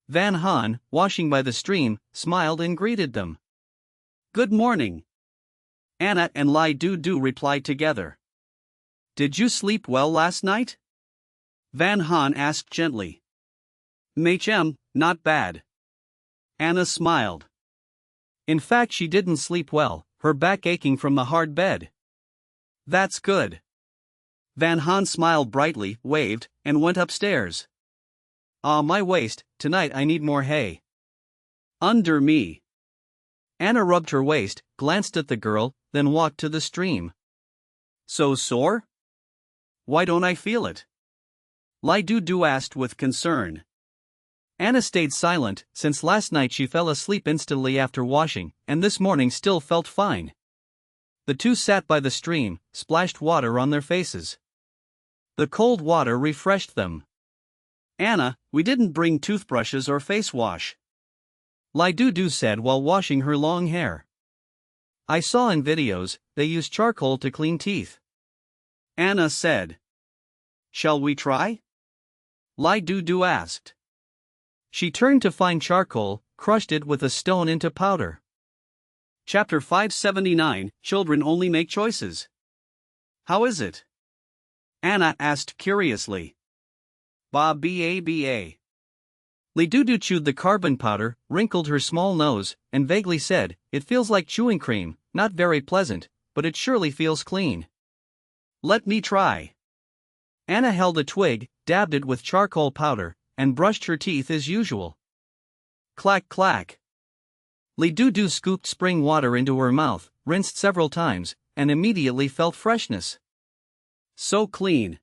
Van Han, washing by the stream, smiled and greeted them. Good morning. Anna and Lai Du replied together. Did you sleep well last night? Van Han asked gently. "MHM, not bad." Anna smiled. In fact, she didn't sleep well, her back aching from the hard bed. That's good. Van Han smiled brightly, waved, and went upstairs. Ah, my waist, tonight I need more hay. Under me. Anna rubbed her waist, glanced at the girl, then walked to the stream. So sore? Why don't I feel it? Lai Du asked with concern. Anna stayed silent, since last night she fell asleep instantly after washing, and this morning still felt fine. The two sat by the stream, splashed water on their faces. The cold water refreshed them. Anna, we didn't bring toothbrushes or face wash. Lai Du said while washing her long hair. I saw in videos, they use charcoal to clean teeth. Anna said. Shall we try? Lai Du asked. She turned to find charcoal, crushed it with a stone into powder. Chapter 579, Children Only Make Choices. How is it? Anna asked curiously. Ba. Lai Du chewed the carbon powder, wrinkled her small nose, and vaguely said, "It feels like chewing cream, not very pleasant, but it surely feels clean." Let me try. Anna held a twig, dabbed it with charcoal powder, and brushed her teeth as usual. Clack clack. Lai Du scooped spring water into her mouth, rinsed several times, and immediately felt freshness. So clean.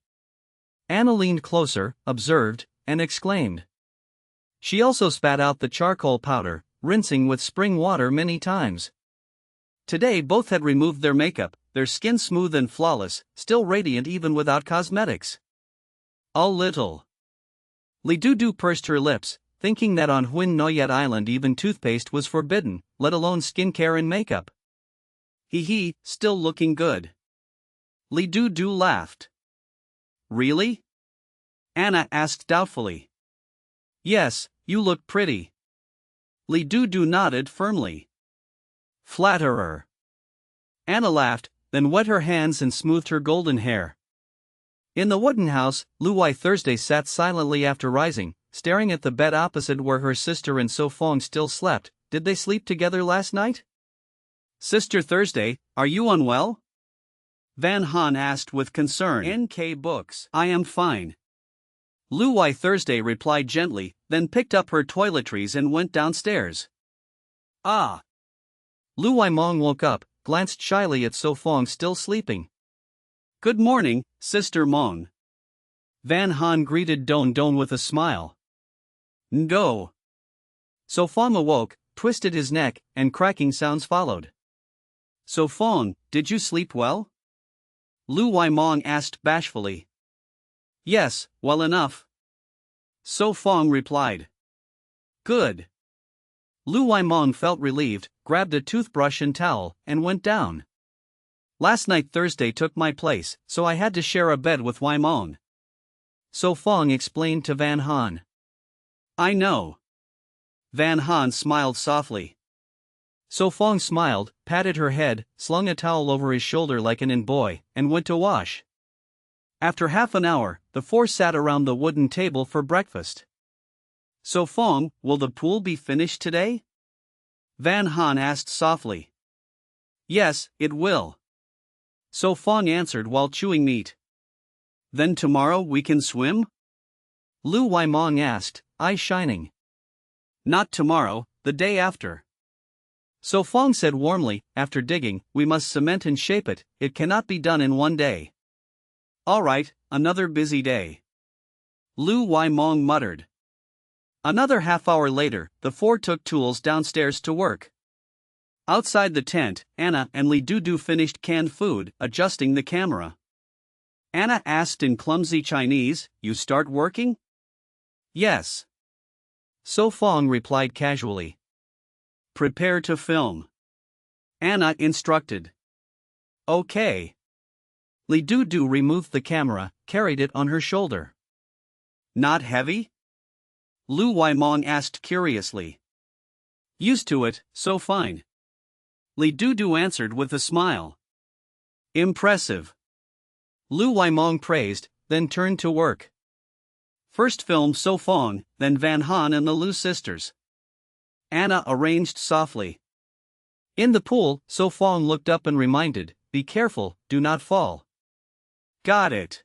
Anna leaned closer, observed, and exclaimed. She also spat out the charcoal powder, rinsing with spring water many times. Today both had removed their makeup, their skin smooth and flawless, still radiant even without cosmetics. A little. Lai Du pursed her lips, thinking that on Huin Noyet Island even toothpaste was forbidden, let alone skincare and makeup. He, still looking good. Lai Du laughed. Really? Anna asked doubtfully. Yes, you look pretty. Lai Du nodded firmly. Flatterer. Anna laughed, then wet her hands and smoothed her golden hair. In the wooden house, Luai Thursday sat silently after rising, staring at the bed opposite where her sister and So Fong still slept. Did they sleep together last night? Sister Thursday, are you unwell? Van Han asked with concern. NK Books. I am fine. Luai Thursday replied gently, then picked up her toiletries and went downstairs. Ah. Luai Mong woke up, glanced shyly at So Fong still sleeping. Good morning, Sister Mong. Van Han greeted Don with a smile. Ngo. So Fong awoke, twisted his neck, and cracking sounds followed. So Fong, did you sleep well? Luai Mong asked bashfully. Yes, well enough. So Fong replied. Good. Luai Mong felt relieved, grabbed a toothbrush and towel, and went down. Last night Thursday took my place, so I had to share a bed with Waimong. So Fong explained to Van Han. I know. Van Han smiled softly. So Fong smiled, patted her head, slung a towel over his shoulder like an boy, and went to wash. After half an hour, the four sat around the wooden table for breakfast. So Fong, will the pool be finished today? Van Han asked softly. Yes, it will. So Fong answered while chewing meat. Then tomorrow we can swim? Lu Waimong asked, eyes shining. Not tomorrow, the day after. So Fong said warmly, after digging, we must cement and shape it, it cannot be done in one day. All right, another busy day. Lu Waimong muttered. Another half hour later, the four took tools downstairs to work. Outside the tent, Anna and Lai Du finished canned food, adjusting the camera. Anna asked in clumsy Chinese, You start working? Yes. So Fong replied casually. Prepare to film. Anna instructed. Okay. Li Du removed the camera, carried it on her shoulder. Not heavy? Lu Waimong asked curiously. Used to it, so fine. Li Du answered with a smile. Impressive. Lu Waimong praised, then turned to work. First film So Fong, then Van Han and the Lu sisters. Anna arranged softly. In the pool, So Fong looked up and reminded, "Be careful, do not fall." Got it.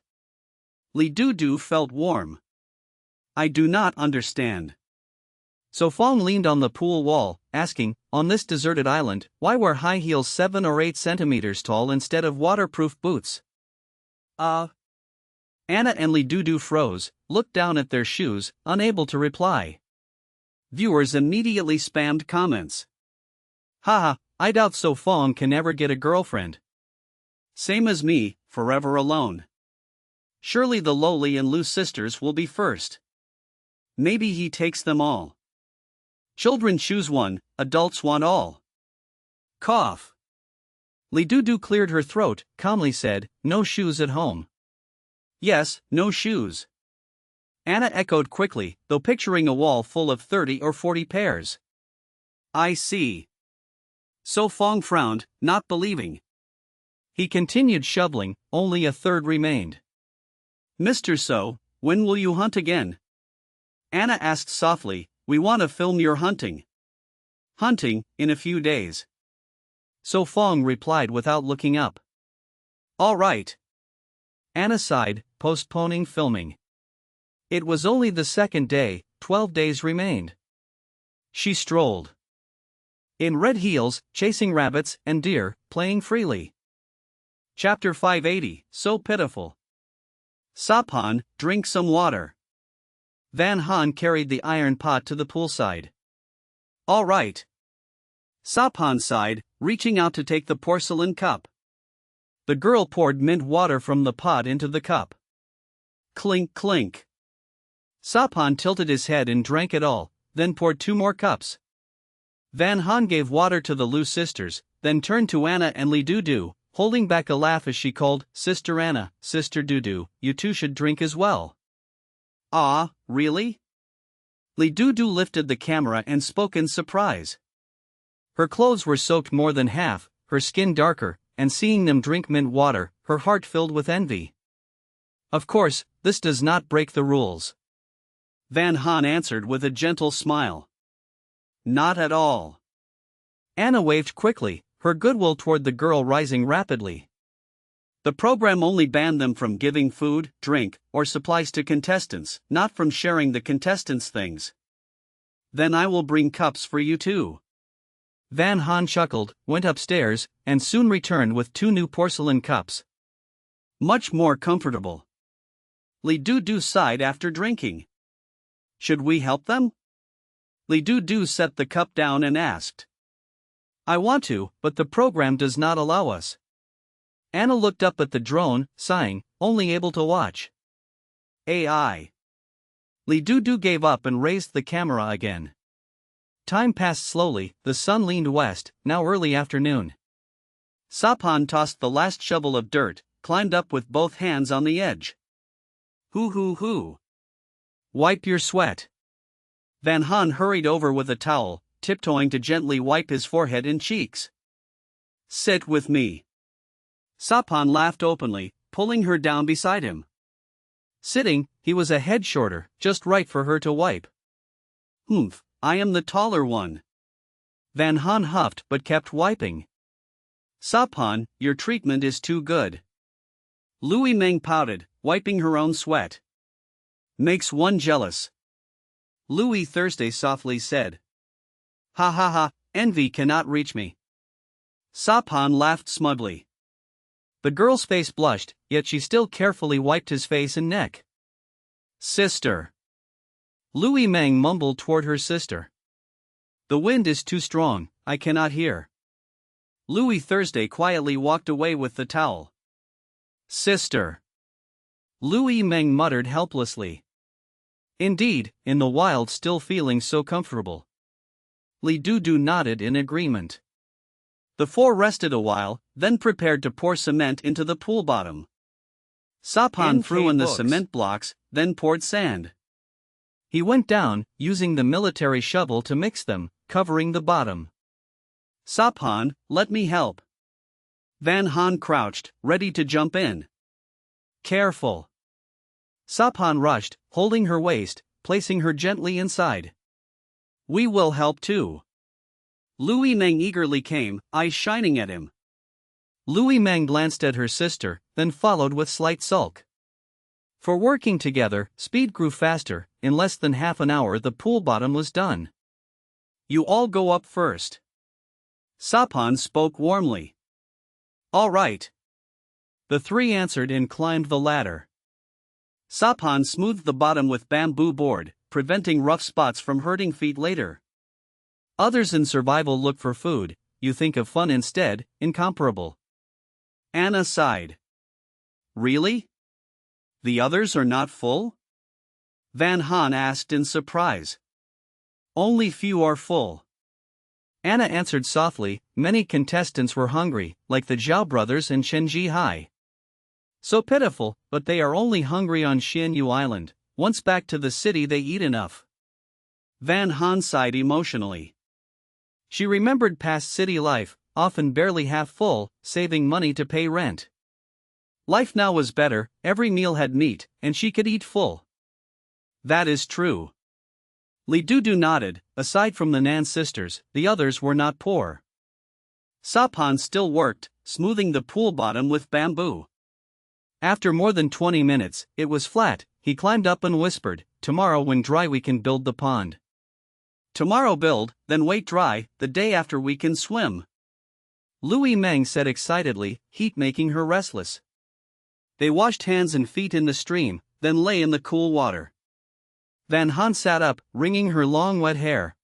Li Du felt warm. I do not understand. So Fong leaned on the pool wall, asking, "On this deserted island, why wear high heels 7 or 8 centimeters tall instead of waterproof boots?" Anna and Li Du froze, looked down at their shoes, unable to reply. Viewers immediately spammed comments. Haha, I doubt So Fong can ever get a girlfriend. Same as me, forever alone. Surely the Lowly and Lu sisters will be first. Maybe he takes them all. Children choose one, adults want all. Cough. Li Du cleared her throat, calmly said, "No shoes at home." Yes, no shoes. Anna echoed quickly, though picturing a wall full of 30 or 40 pairs. I see. So Fong frowned, not believing. He continued shoveling, only a third remained. Mr. So, when will you hunt again? Anna asked softly, we want to film your hunting. Hunting, in a few days. So Fong replied without looking up. All right. Anna sighed, postponing filming. It was only the second day, 12 days remained. She strolled. In red heels, chasing rabbits and deer, playing freely. Chapter 580, so pitiful. Saphan, drink some water. Van Han carried the iron pot to the poolside. All right. Saphan sighed, reaching out to take the porcelain cup. The girl poured mint water from the pot into the cup. Clink clink. Saphan tilted his head and drank it all, then poured 2 more cups. Van Han gave water to the Lu sisters, then turned to Anna and Li Du, holding back a laugh as she called, "Sister Anna, Sister Du, you two should drink as well." Ah, really? Li Du lifted the camera and spoke in surprise. Her clothes were soaked more than half, her skin darker, and seeing them drink mint water, her heart filled with envy. Of course, this does not break the rules. Van Han answered with a gentle smile. Not at all. Anna waved quickly, her goodwill toward the girl rising rapidly. The program only banned them from giving food, drink, or supplies to contestants, not from sharing the contestants' things. Then I will bring cups for you too. Van Han chuckled, went upstairs, and soon returned with 2 new porcelain cups. Much more comfortable. Li Du sighed after drinking. Should we help them? Li Du set the cup down and asked. I want to, but the program does not allow us. Anna looked up at the drone, sighing, only able to watch. AI. Li Du gave up and raised the camera again. Time passed slowly, the sun leaned west, now early afternoon. Saphan tossed the last shovel of dirt, climbed up with both hands on the edge. Hoo. Wipe your sweat. Van Han hurried over with a towel, tiptoeing to gently wipe his forehead and cheeks. Sit with me. Saphan laughed openly, pulling her down beside him. Sitting, he was a head shorter, just right for her to wipe. Humph, I am the taller one. Van Han huffed but kept wiping. Saphan, your treatment is too good. Lui Meng pouted, wiping her own sweat. Makes one jealous. Louis Thursday softly said. Ha, envy cannot reach me. Saphan laughed smugly. The girl's face blushed, yet she still carefully wiped his face and neck. Sister. Lui Meng mumbled toward her sister. The wind is too strong, I cannot hear. Louis Thursday quietly walked away with the towel. Sister. Lui Meng muttered helplessly. Indeed, in the wild, still feeling so comfortable. Li Dudu nodded in agreement. The four rested a while, then prepared to pour cement into the pool bottom. Sapan threw in the cement blocks, then poured sand. He went down, using the military shovel to mix them, covering the bottom. Sapan, let me help. Van Han crouched, ready to jump in. Careful. Sapan rushed, holding her waist, placing her gently inside. We will help too. Louis Meng eagerly came, eyes shining at him. Louis Meng glanced at her sister, then followed with slight sulk. For working together, speed grew faster. In less than half an hour the pool bottom was done. You all go up first. Sapan spoke warmly. All right. The three answered and climbed the ladder. Sapan smoothed the bottom with bamboo board, preventing rough spots from hurting feet later. Others in survival look for food, you think of fun instead, incomparable. Anna sighed. Really? The others are not full? Van Han asked in surprise. Only few are full. Anna answered softly, many contestants were hungry, like the Zhao brothers and Chen Jihai. So pitiful, but they are only hungry on Xianyu Island. Once back to the city they eat enough. Van Han sighed emotionally. She remembered past city life, often barely half full, saving money to pay rent. Life now was better, every meal had meat, and she could eat full. That is true. Li Dudu nodded. Aside from the Nan sisters, the others were not poor. Sapan still worked, smoothing the pool bottom with bamboo. After more than 20 minutes, it was flat. He climbed up and whispered, tomorrow when dry we can build the pond. Tomorrow build, then wait dry, the day after we can swim. Louis Meng said excitedly, heat making her restless. They washed hands and feet in the stream, then lay in the cool water. Van Han sat up, wringing her long wet hair.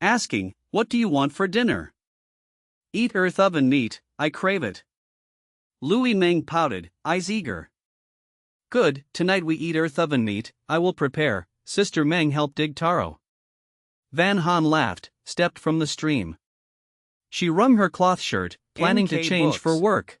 Asking, what do you want for dinner? Eat earth oven meat, I crave it. Louis Meng pouted, eyes eager. Good, tonight we eat earth oven meat, I will prepare. Sister Meng helped dig taro. Van Han laughed, stepped from the stream. She wrung her cloth shirt, planning to change for work.